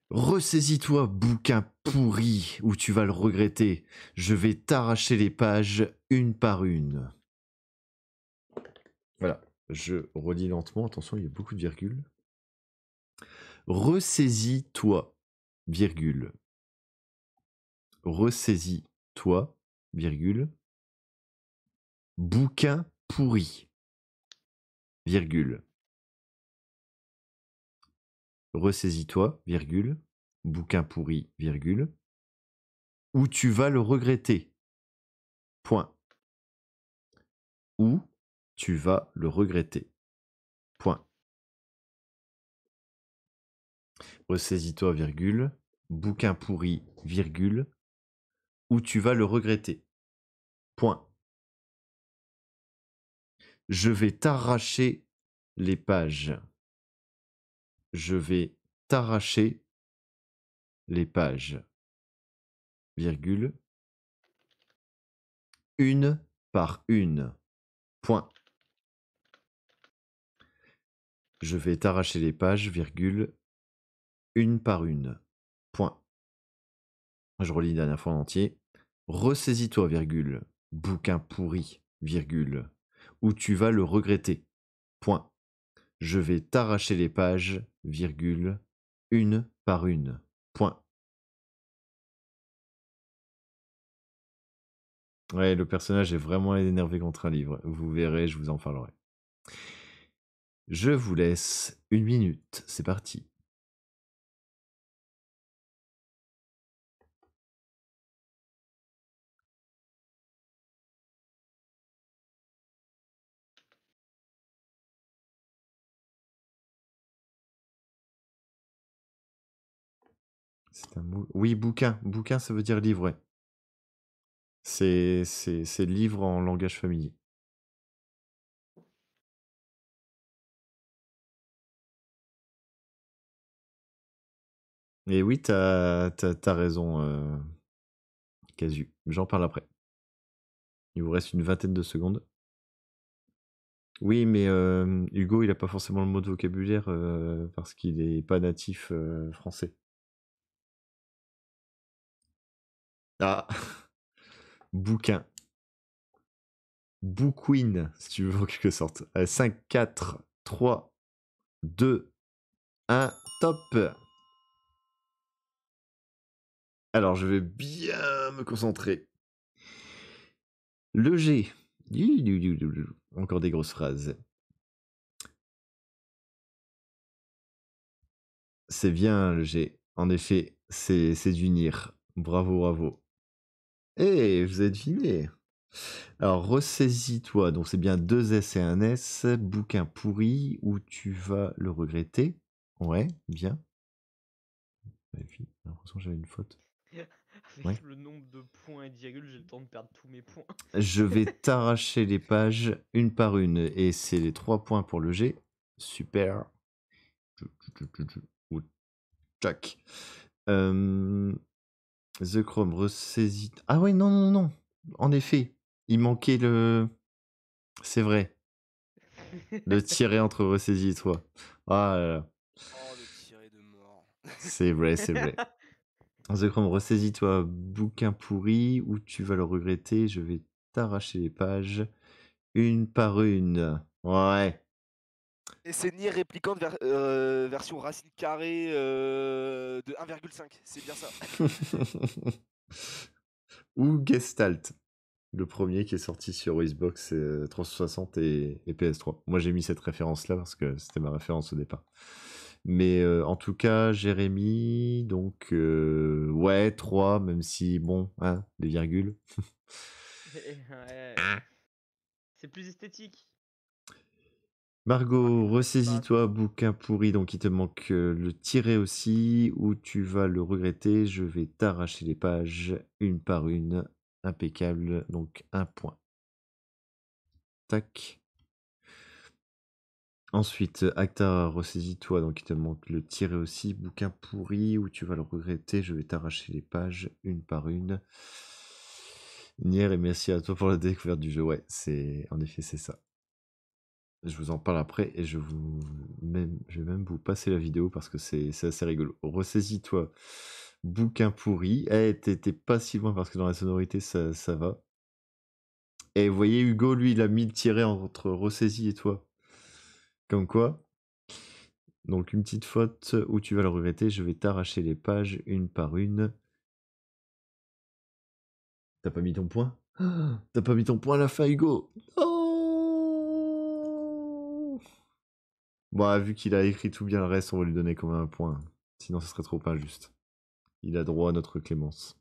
Ressaisis-toi, bouquin pourri, ou tu vas le regretter. Je vais t'arracher les pages une par une. Voilà, je relis lentement. Attention, il y a beaucoup de virgules. Ressaisis-toi, virgule. Ressaisis-toi, virgule. Bouquin pourri, virgule. Ressaisis-toi, virgule. Bouquin pourri, virgule. Ou tu vas le regretter. Point. Ou tu vas le regretter. Point. Ressaisis-toi, virgule. Bouquin pourri, virgule. Ou tu vas le regretter. Point. Je vais t'arracher les pages. Je vais t'arracher les pages. Virgule. Une par une. Point. Je vais t'arracher les pages, virgule. Une par une. Point. Je relis une dernière fois en entier. Ressaisis-toi, virgule. Bouquin pourri, virgule. Ou tu vas le regretter. Point. Je vais t'arracher les pages, virgule. Une par une. Point. Ouais, le personnage est vraiment énervé contre un livre. Vous verrez, je vous en parlerai. Je vous laisse 1 minute. C'est parti. C'est un mot. Oui, bouquin. Bouquin, ça veut dire livre, ouais. C'est livre en langage familier. Et oui, t'as raison, Casu. J'en parle après. Il vous reste une vingtaine de secondes. Oui, mais Hugo, il n'a pas forcément le mot de vocabulaire parce qu'il n'est pas natif français. Ah, bouquin. Bouquin, si tu veux, en quelque sorte. 5, 4, 3, 2, 1, top. Alors, je vais bien me concentrer. Le G. Encore des grosses phrases. C'est bien le G. En effet, c'est d'unir. Bravo, bravo. Eh, vous avez deviné. Alors, ressaisis-toi. Donc, c'est bien 2 S et un S. Bouquin pourri où tu vas le regretter. Ouais, bien. J'ai l'impression que j'avais une faute. Avec Ouais. le nombre de points et de virgules, j'ai le temps de perdre tous mes points. Je vais t'arracher les pages une par une. Et c'est les 3 points pour le G. Super. Tac. The Chrome, ressaisis. Ah ouais, non, non, non. En effet, il manquait le. C'est vrai. Le tiret entre ressaisis et toi. Ah là là. Oh, le tiré de mort. C'est vrai, c'est vrai. The Chrome, ressaisis-toi, bouquin pourri, où tu vas le regretter. Je vais t'arracher les pages une par une. Ouais. Et c'est Nier Replicant version racine carrée de 1,5. C'est bien ça. Ou Gestalt. Le premier qui est sorti sur Xbox 360 et PS3. Moi, j'ai mis cette référence-là parce que c'était ma référence au départ. Mais en tout cas, Jérémy, donc ouais, 3, même si, bon, hein, des virgules. Ouais. C'est plus esthétique. Margot, Ah, ressaisis-toi, bouquin pourri, donc il te manque le tiret aussi, où tu vas le regretter. Je vais t'arracher les pages une par une. Impeccable, donc 1 point. Tac. Ensuite, Acta, ressaisis-toi, donc il te manque le tirer aussi. Bouquin pourri, où tu vas le regretter, je vais t'arracher les pages une par une. Nier, et merci à toi pour la découverte du jeu. Ouais, en effet, c'est ça. Je vous en parle après et je vais même vous passer la vidéo parce que c'est assez rigolo. Ressaisis-toi, bouquin pourri. Eh, t'es pas si loin parce que dans la sonorité, ça va. Et vous voyez, Hugo, lui, il a mis le tiret entre ressaisis et toi. Comme quoi. Donc, une petite faute où tu vas le regretter. Je vais t'arracher les pages une par une. T'as pas mis ton point? T'as pas mis ton point à la fin, Hugo? Oh, bon, vu qu'il a écrit tout bien le reste, on va lui donner quand même un point. Sinon, ce serait trop injuste. Il a droit à notre clémence.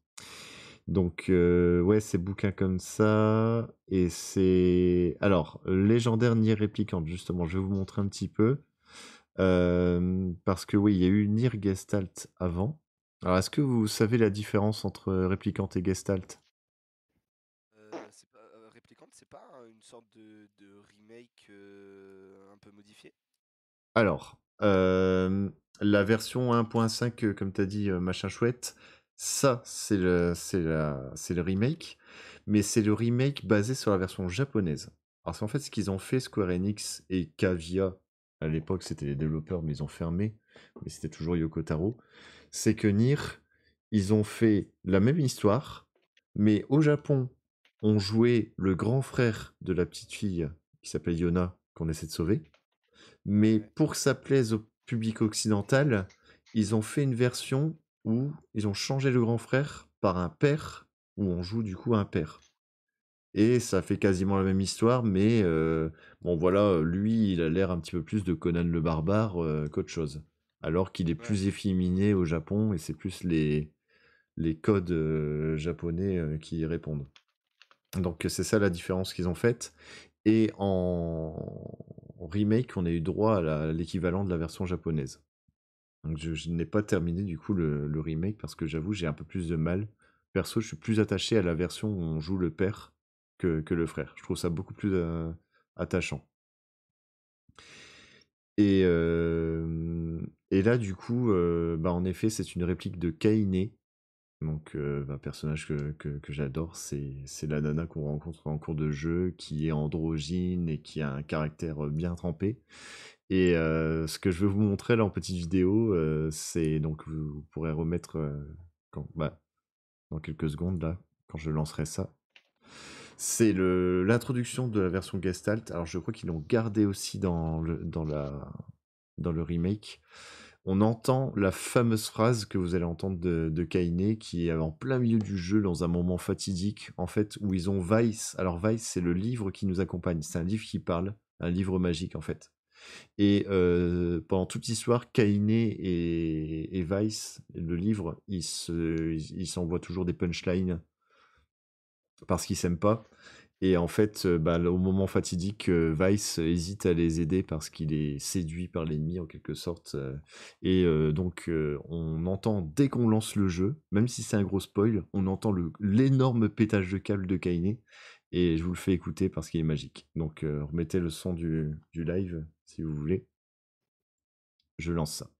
Donc, ouais, c'est bouquin comme ça. Et c'est... Alors, légendaire Nier Réplicante, justement, je vais vous montrer un petit peu. Parce que, oui, il y a eu Nier Gestalt avant. Alors, est-ce que vous savez la différence entre Réplicante et Gestalt? Réplicante, c'est pas une sorte de remake un peu modifié? Alors, la version 1.5, comme tu as dit, machin chouette, ça, c'est le remake, mais c'est le remake basé sur la version japonaise. Parce qu'en fait, ce qu'ils ont fait, Square Enix et Cavia, à l'époque, c'était les développeurs, mais ils ont fermé, mais c'était toujours Yoko Taro, c'est que Nier, ils ont fait la même histoire, mais au Japon, on jouait le grand frère de la petite fille qui s'appelle Yona, qu'on essaie de sauver. Mais Ouais. pour que ça plaise au public occidental, ils ont fait une version où ils ont changé le grand frère par un père, où on joue du coup un père. Et ça fait quasiment la même histoire, mais bon voilà, lui, il a l'air un petit peu plus de Conan le Barbare qu'autre chose. Alors qu'il est Ouais. plus efféminé au Japon, et c'est plus les codes japonais qui y répondent. Donc c'est ça la différence qu'ils ont faite. Et en remake, on a eu droit à l'équivalent de la version japonaise. Donc je n'ai pas terminé du coup le remake parce que j'avoue j'ai un peu plus de mal. Perso, je suis plus attaché à la version où on joue le père que le frère. Je trouve ça beaucoup plus attachant. Et là du coup, bah, en effet, c'est une réplique de Kaine. Donc, un personnage que j'adore, c'est la nana qu'on rencontre en cours de jeu, qui est androgyne et qui a un caractère bien trempé. Et ce que je veux vous montrer là en petite vidéo, c'est donc vous pourrez remettre dans quelques secondes là, quand je lancerai ça. C'est l'introduction de la version Gestalt. Alors je crois qu'ils l'ont gardé aussi dans le remake. On entend la fameuse phrase que vous allez entendre de Kaine, qui est en plein milieu du jeu, dans un moment fatidique, en fait, où ils ont Weiss. Alors Weiss, c'est le livre qui nous accompagne. C'est un livre qui parle, un livre magique, en fait. Et pendant toute l'histoire, Kaine et Weiss, le livre, ils s'envoient toujours des punchlines parce qu'ils s'aiment pas. Et en fait, bah, au moment fatidique, Weiss hésite à les aider parce qu'il est séduit par l'ennemi en quelque sorte. Et donc, on entend dès qu'on lance le jeu, même si c'est un gros spoil, on entend l'énorme pétage de câble de Kaine. Et je vous le fais écouter parce qu'il est magique. Donc, remettez le son du live si vous voulez. Je lance ça.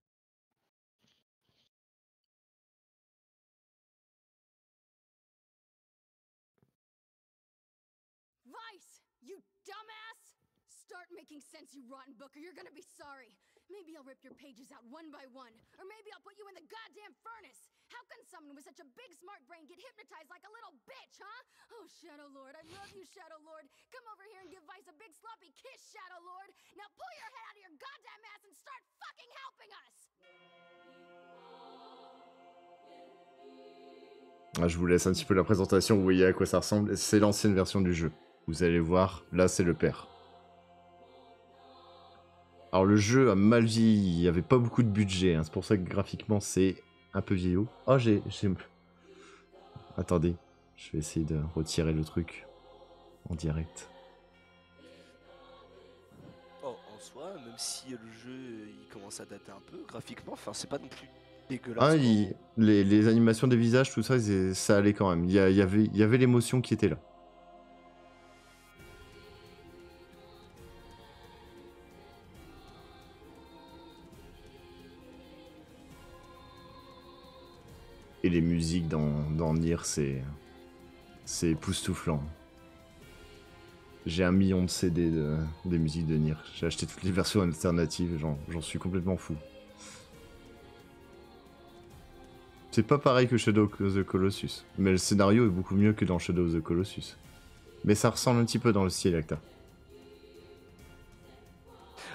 Vice, you dumbass! Start making sense, you rotten book, or you're gonna be sorry. Maybe I'll rip your pages out one by one, or maybe I'll put you in the goddamn furnace. How can someone with such a big smart brain get hypnotized like a little bitch, huh? Oh, Shadow Lord, I love you, Shadow Lord. Come over here and give Vice a big sloppy kiss, Shadow Lord. Now pull your head out of your goddamn ass and start fucking helping us! Ah, je vous laisse un petit peu la présentation, vous voyez à quoi ça ressemble. C'est l'ancienne version du jeu. Vous allez voir, là c'est le père. Alors le jeu a mal vieilli, il n'y avait pas beaucoup de budget, hein. C'est pour ça que graphiquement c'est un peu vieillot. Oh Attendez, je vais essayer de retirer le truc en direct. Oh, en soi, même si le jeu il commence à dater un peu, graphiquement, enfin c'est pas non plus dégueulasse. Ah, les animations des visages, tout ça, ça allait quand même. Il y avait l'émotion qui était là. musiques dans Nier, c'est époustouflant. J'ai 1 million de CD des musiques de Nier. J'ai acheté toutes les versions alternatives, j'en suis complètement fou. C'est pas pareil que Shadow of the Colossus, mais le scénario est beaucoup mieux que dans Shadow of the Colossus. Mais ça ressemble un petit peu dans le style, Acta.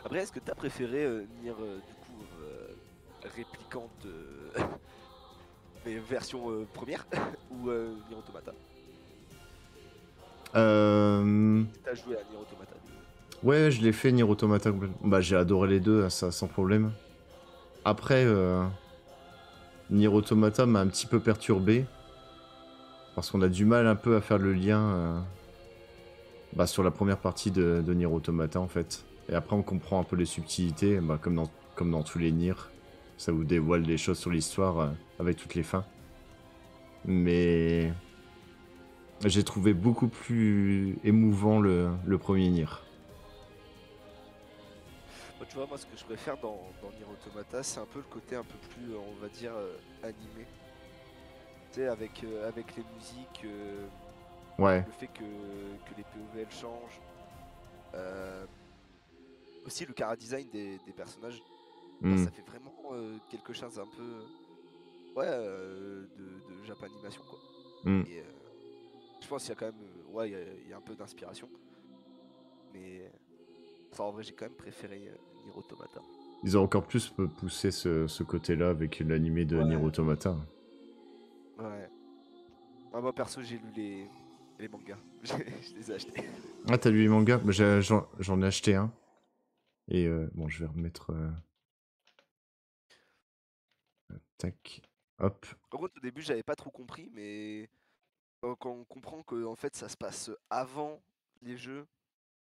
Après, est-ce que t'as préféré Nier, du coup, réplicante, mais version première, ou Nier Automata? T'as joué à Nier Automata? Ouais, je l'ai fait Nier Automata complètement. Bah, j'ai adoré les deux, ça sans problème. Après, Nier Automata m'a un petit peu perturbé. Parce qu'on a du mal un peu à faire le lien sur la première partie de Nier Automata en fait. Et après on comprend un peu les subtilités, comme dans tous les Nier. Ça vous dévoile des choses sur l'histoire avec toutes les fins. Mais j'ai trouvé beaucoup plus émouvant le premier Nier. Tu vois, moi ce que je préfère dans Nier Automata, c'est un peu le côté un peu plus, on va dire, animé. Tu sais, avec les musiques, Ouais. le fait que les POV elles changent. Aussi le chara-design des personnages, ça fait vraiment quelque chose un peu de Japanimation quoi. Et je pense qu'il y a quand même il y a un peu d'inspiration. Mais ça, en vrai j'ai quand même préféré Nier Automata. Ils ont encore plus poussé ce côté-là avec l'animé de Nier Automata. Ouais. Moi perso j'ai lu les mangas. Je les ai achetés. Ah, t'as lu les mangas? Bah, j'en ai acheté un. Et bon, je vais remettre... Tac. Hop. Par contre au début j'avais pas trop compris, mais quand on comprend que en fait ça se passe avant les jeux,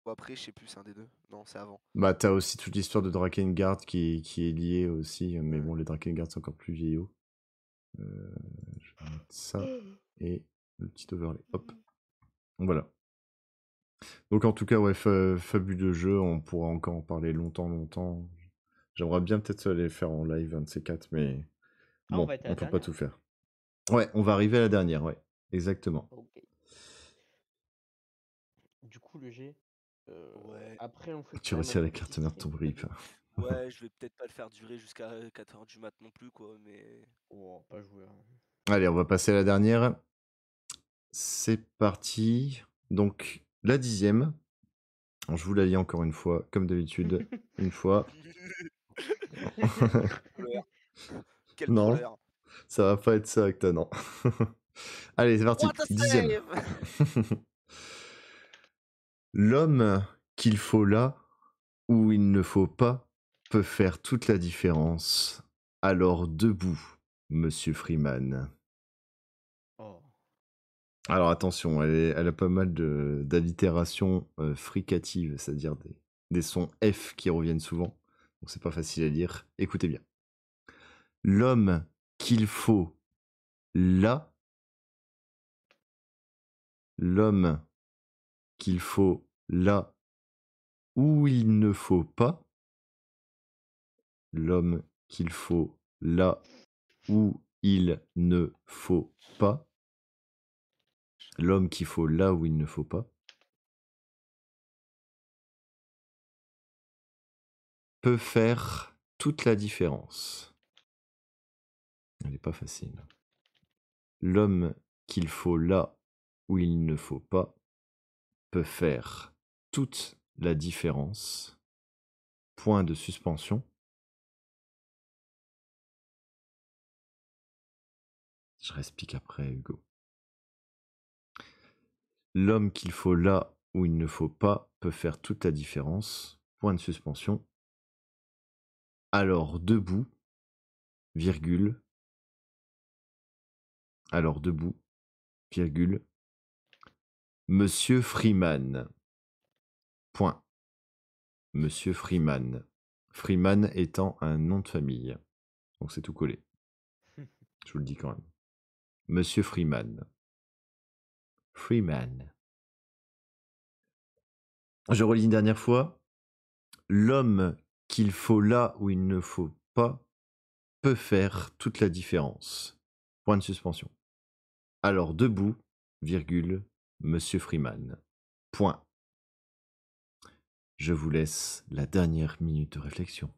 ou après je sais plus, c'est un des deux. Non, c'est avant. Bah, t'as aussi toute l'histoire de Drakengard qui est liée aussi, mais bon, les Drakengard sont encore plus vieillots. Je vais mettre ça et le petit overlay. Hop. Voilà. Donc en tout cas, ouais, fabuleux jeu, on pourra encore en parler longtemps. J'aimerais bien peut-être les faire en live, un de ces 4, mais on bon, va être à on la peut pas dernière. tout faire. Ouais, on va arriver à la dernière, ouais, exactement. Ok. Du coup, le G. Ouais. Après, on fait Tu quand même retires un les petit cartes mères de ton rip. grip. Ouais, je vais peut-être pas le faire durer jusqu'à 4h du mat non plus, quoi, mais... Oh, pas jouer. Allez, on va passer à la dernière. C'est parti. Donc, la 10e. Je vous la lis encore une fois, comme d'habitude. Une fois. Quel Non, trolleur. ça va pas être ça, Acta, non. Allez, c'est parti. What a 10e. save. L'homme qu'il faut là, où il ne faut pas, peut faire toute la différence. Alors debout, Monsieur Freeman. Oh. Alors attention, elle a pas mal d'allitérations fricatives, c'est-à-dire des sons F qui reviennent souvent. Donc c'est pas facile à lire. Écoutez bien. L'homme qu'il faut là, l'homme qu'il faut là, où il ne faut pas, l'homme qu'il faut là, où il ne faut pas, l'homme qu'il faut là où il ne faut pas, peut faire toute la différence. Elle n'est pas facile. L'homme qu'il faut là où il ne faut pas peut faire toute la différence. Point de suspension. Je réexplique après, Hugo. L'homme qu'il faut là où il ne faut pas peut faire toute la différence. Point de suspension. Alors debout, virgule. Alors debout, virgule. Monsieur Freeman. Point. Monsieur Freeman. Freeman étant un nom de famille. Donc c'est tout collé. Je vous le dis quand même. Monsieur Freeman. Freeman. Je relis une dernière fois. L'homme qu'il faut là où il ne faut pas peut faire toute la différence. point de suspension. Alors, debout, virgule, Monsieur Freeman. Point. Je vous laisse la dernière minute de réflexion.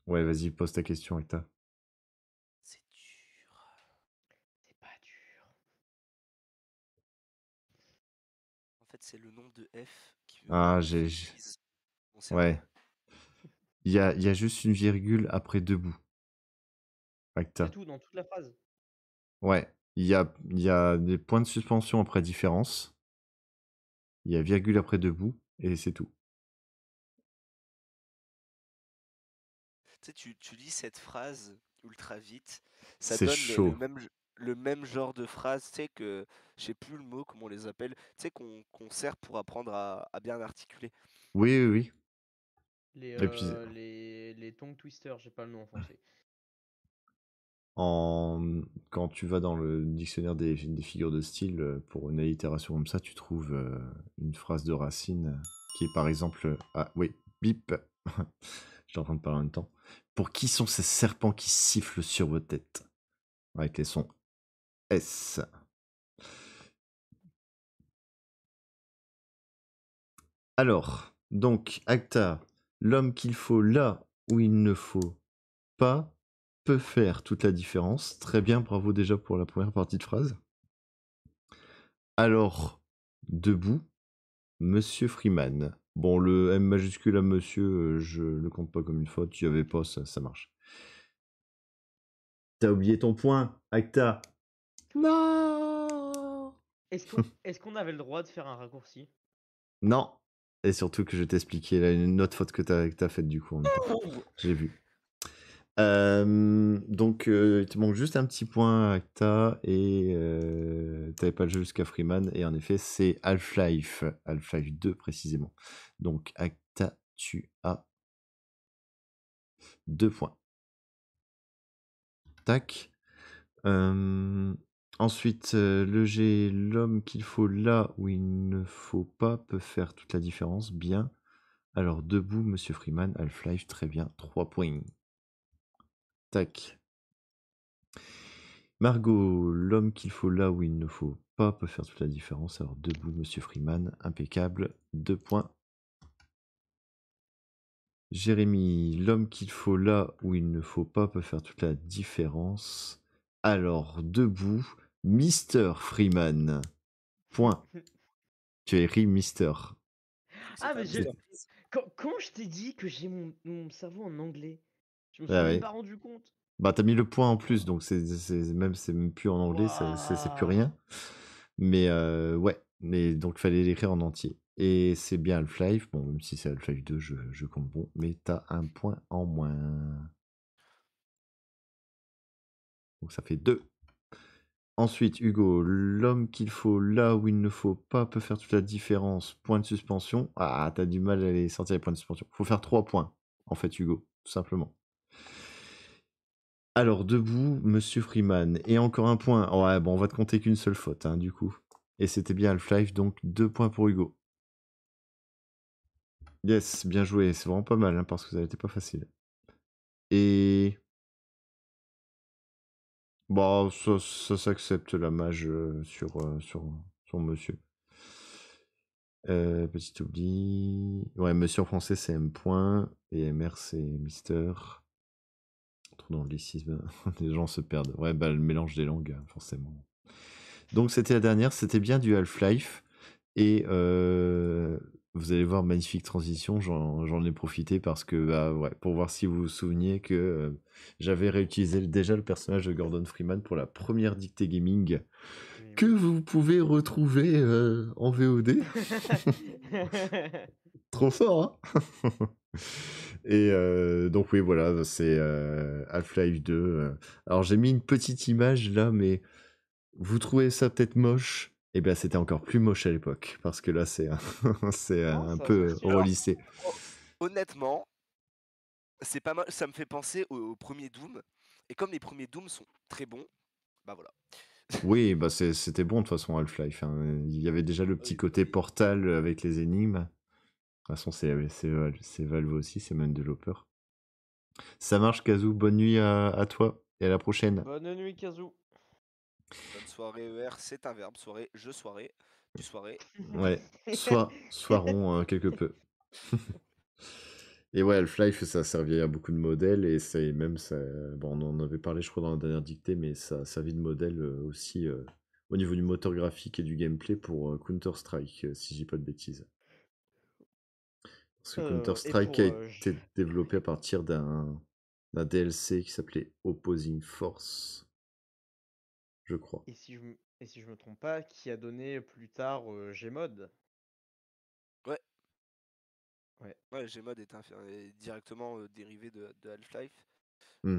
Ouais, vas-y, pose ta question, Acta. C'est dur. C'est pas dur. En fait, c'est le nombre de F qui Ah, utilise mon cerveau. Ouais. Il y a juste une virgule après debout. Acta. C'est tout, dans toute la phrase. Ouais. Il y a des points de suspension après différence. Il y a virgule après debout. Et c'est tout. Tu sais, tu lis cette phrase ultra vite, ça C'est donne chaud. le même genre de phrase, tu sais, que je sais plus le mot, comment on les appelle, tu sais, qu'on sert pour apprendre à bien articuler. Oui, oui, oui. Les, Et puis, les tongue twisters, j'ai pas le nom en français. quand tu vas dans le dictionnaire des figures de style, pour une allitération comme ça, tu trouves une phrase de Racine qui est par exemple... Ah oui, bip. J'étais en train de parler en même temps. Pour qui sont ces serpents qui sifflent sur vos têtes? Avec les sons S. Alors, donc, Acta, l'homme qu'il faut là où il ne faut pas peut faire toute la différence. Très bien, bravo déjà pour la première partie de phrase. Alors, debout, Monsieur Freeman. Bon, le M majuscule à monsieur, je le compte pas comme une faute. Il n'y avait pas, ça marche. T'as oublié ton point, Acta. Non. Est-ce qu'on avait le droit de faire un raccourci? Non. Et surtout que je vais t'expliquer là, une autre faute que t'as faite du coup en même temps. J'ai vu. Donc, il te manque juste un petit point, Acta, et t'avais pas le jeu jusqu'à Freeman, et en effet, c'est Half-Life 2 précisément. Donc, Acta, tu as 2 points. Tac. Ensuite, le G, l'homme qu'il faut là où il ne faut pas peut faire toute la différence. Bien. Alors, debout, Monsieur Freeman, Half-Life, très bien, 3 points. Tac. Margot, l'homme qu'il faut là où il ne faut pas peut faire toute la différence. Alors, debout, Monsieur Freeman, impeccable, 2 points. Jérémy, l'homme qu'il faut là où il ne faut pas peut faire toute la différence. Alors, debout, Mister Freeman. Point. Tu as écrit Mister. Ah, mais C'est quand je t'ai dit que j'ai mon cerveau en anglais, je me suis Ah même ouais. pas rendu compte. Bah, t'as mis le point en plus, donc c'est même plus en anglais, c'est plus rien. Mais ouais, mais donc fallait l'écrire en entier. Et c'est bien Half-Life, bon, même si c'est Half-Life 2, je compte bon, mais t'as un point en moins. Donc ça fait 2. Ensuite, Hugo, l'homme qu'il faut là où il ne faut pas peut faire toute la différence. Point de suspension. Ah, t'as du mal à les sortir les points de suspension. Faut faire 3 points, en fait, Hugo, tout simplement. Alors, debout, Monsieur Freeman. Et encore un point. Ouais, bon, on va te compter qu'une seule faute, hein, du coup. Et c'était bien Half-Life, donc 2 points pour Hugo. Yes, bien joué. C'est vraiment pas mal, hein, parce que ça n'était pas facile. Et... Bon, ça s'accepte la mage sur Monsieur. Petit oubli. Ouais, Monsieur en français, c'est M point. Et MR, c'est Mister. Trop d'anglicisme. Les gens se perdent. Ouais, bah, le mélange des langues, forcément. Donc, c'était la dernière. C'était bien du Half-Life. Et vous allez voir, magnifique transition. J'en ai profité parce que, bah, ouais, pour voir si vous vous souveniez que j'avais réutilisé déjà le personnage de Gordon Freeman pour la première dictée gaming que vous pouvez retrouver en VOD. Trop fort, hein. Et donc oui, voilà, c'est Half-Life 2. Alors j'ai mis une petite image là, mais vous trouvez ça peut-être moche? Eh bien, c'était encore plus moche à l'époque, parce que là, c'est Non, un ça peu s'assume. relissé. honnêtement, c'est pas mal. Ça me fait penser au premier Doom. Et comme les premiers Doom sont très bons, bah voilà. Oui, bah c'était bon de toute façon Half-Life, hein. Il y avait déjà le petit Oui, côté oui. Portal avec les énigmes. De toute façon, c'est Valve aussi, c'est le même développeur. Ça marche, Kazoo. Bonne nuit à toi et à la prochaine. Bonne nuit, Kazoo. Bonne soirée, ER, c'est un verbe. Soirée, je soirée, tu soirée. Ouais, soirons quelque peu. Et ouais, Half-Life, ça servait à beaucoup de modèles et c'est même ça. Bon, on en avait parlé, je crois, dans la dernière dictée, mais ça a servi de modèle aussi au niveau du moteur graphique et du gameplay pour Counter-Strike, si je dis pas de bêtises. Parce que Et Counter-Strike a pour. été développé à partir d'un DLC qui s'appelait Opposing Force, je crois. Et si je me trompe pas, qui a donné plus tard Gmod. Ouais. Ouais. Ouais, Gmod est directement dérivé de Half-Life. Hmm.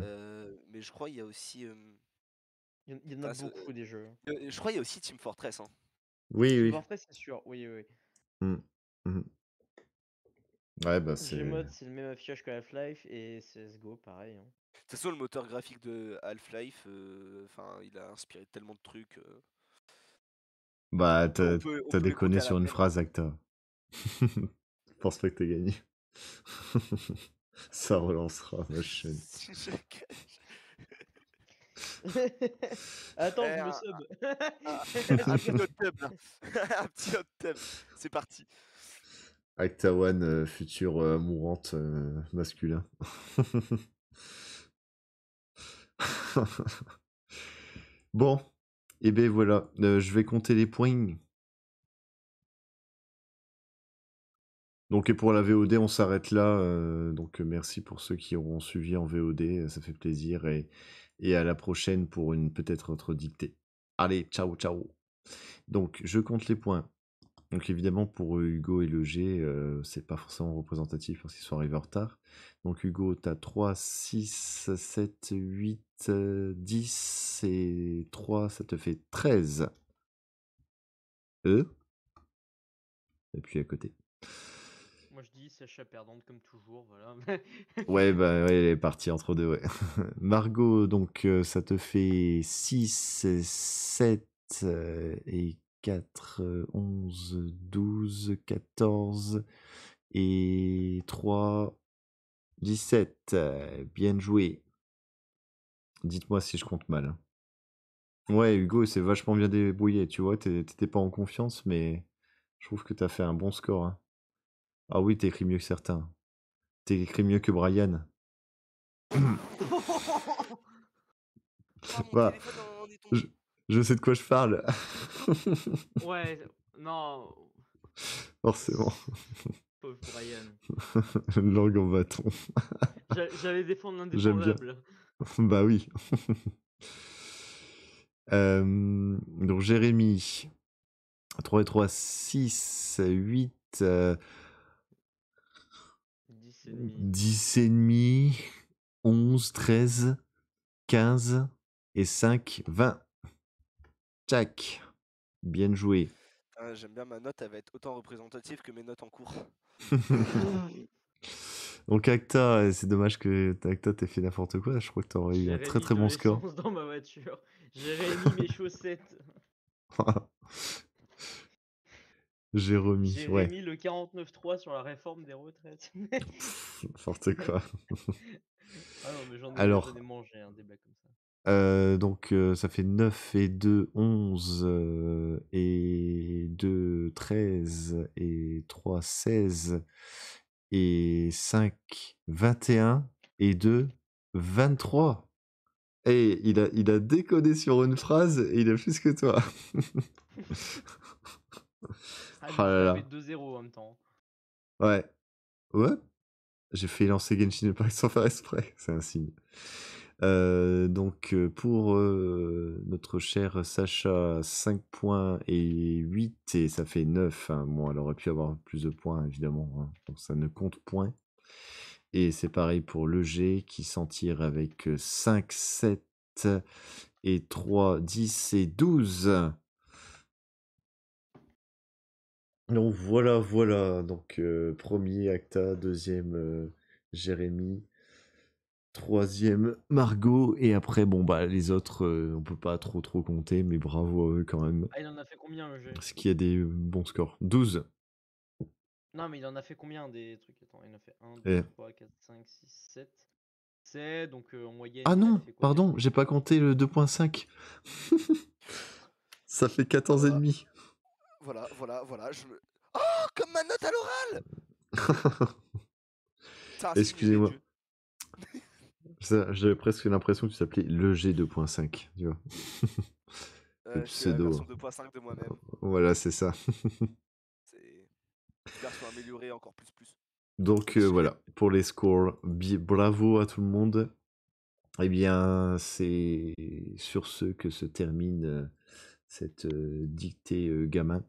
Mais je crois il y a aussi. Il y en a beaucoup des jeux. Je crois il y a aussi Team Fortress. Hein. Oui, Team oui. Fortress, c'est sûr. Oui, oui. Hmm. Mhm. Ouais, bah c'est. Gmod, c'est le même affichage que Half-Life et CSGO, pareil. Hein. De toute façon, le moteur graphique de Half-Life, il a inspiré tellement de trucs. Bah, on t'as peut les déconné compter à sur la une peine. phrase, Acta. Je pense pas que t'aies gagné. Ça relancera ma chaîne. Si je cache. Attends, Eh, je me sub. un petit hot tub là. Un petit hot tub. C'est parti. Acta One, future mourante masculin. Bon, et ben voilà, je vais compter les points. Donc et pour la VOD, on s'arrête là. Donc merci pour ceux qui auront suivi en VOD, ça fait plaisir et à la prochaine pour une peut-être autre dictée. Allez, ciao ciao. Donc je compte les points. Donc évidemment pour Hugo et le G, c'est pas forcément représentatif parce qu'ils sont arrivés en retard. Donc Hugo, t'as 3, 6, 7, 8, 10 et 3, ça te fait 13. Et puis à côté. Moi, je dis Sacha perdante comme toujours, voilà. Ouais, bah ouais, elle est partie entre deux, ouais. Margot, donc ça te fait 6, 7 et 4, 11, 12, 14 et 3, 17. Bien joué. Dites-moi si je compte mal. Hein. Ouais, Hugo, c'est vachement bien débrouillé, tu vois, t'étais pas en confiance, mais je trouve que t'as fait un bon score. Hein. Ah oui, t'écris mieux que certains. T'écris mieux que Brian. Oh, mon Bah, téléphone en est tombé. je sais de quoi je parle. Ouais, non. Forcément. Pauvre Brian. Langue en bâton. J'allais défendre J'aime bien. l'indéfendable. Bah oui. Donc Jérémy. 3 et 3, 6, 8, 10 et demi. 10 et demi, 11, 13, 15 et 5, 20. Tchac. Bien joué. J'aime bien ma note, elle va être autant représentative que mes notes en cours. Donc Acta, c'est dommage que Acta t'ait fait n'importe quoi. Je crois que t'aurais eu un très très De bon score. l'essence dans ma voiture. J'ai remis mes chaussettes. J'ai remis, J'ai ouais. remis le 49.3 sur la réforme des retraites. N'importe quoi. Ah non, mais j'en Alors, ai mangé un débat comme ça. donc ça fait 9 et 2, 11 et 2, 13 et 3, 16 et 5, 21 et 2, 23. Et il a décodé sur une phrase et il a plus que toi. Ah, Oh mais là ça là. fait 2-0 en même temps. Ouais. Ouais. J'ai fait lancer Genshin Impact sans faire exprès. C'est un signe. Donc pour notre cher Sacha, 5 points et 8 et ça fait 9. Hein. Bon, elle aurait pu avoir plus de points évidemment. Hein. Donc ça ne compte point. Et c'est pareil pour le G qui s'en tire avec 5, 7 et 3, 10 et 12. Donc voilà. Donc premier Acta, deuxième Jérémy, troisième Margot, et après, bon bah les autres, on peut pas trop compter, mais bravo à eux quand même. Ah, il en a fait combien le jeu? Parce qu'il y a des bons scores. 12. Non, mais il en a fait combien des trucs? Attends, il en a fait 1, 2, Et 3, 4, 5, 6, 7. c'est, donc en moyenne, Ah ça non, fait quoi? pardon, j'ai pas compté le 2.5. Ça fait 14 et Voilà, demi. voilà. Oh, comme ma note à l'oral! C'est un signe, j'ai Excusez-moi. Dieu. J'avais presque l'impression que tu t'appelais le G 2.5, tu vois. Le Je suis la pseudo. version 2.5 de moi-même. Voilà, c'est ça. C'est version améliorée encore plus. Donc voilà, pour les scores, bravo à tout le monde. Eh bien, c'est sur ce que se termine cette dictée gamin.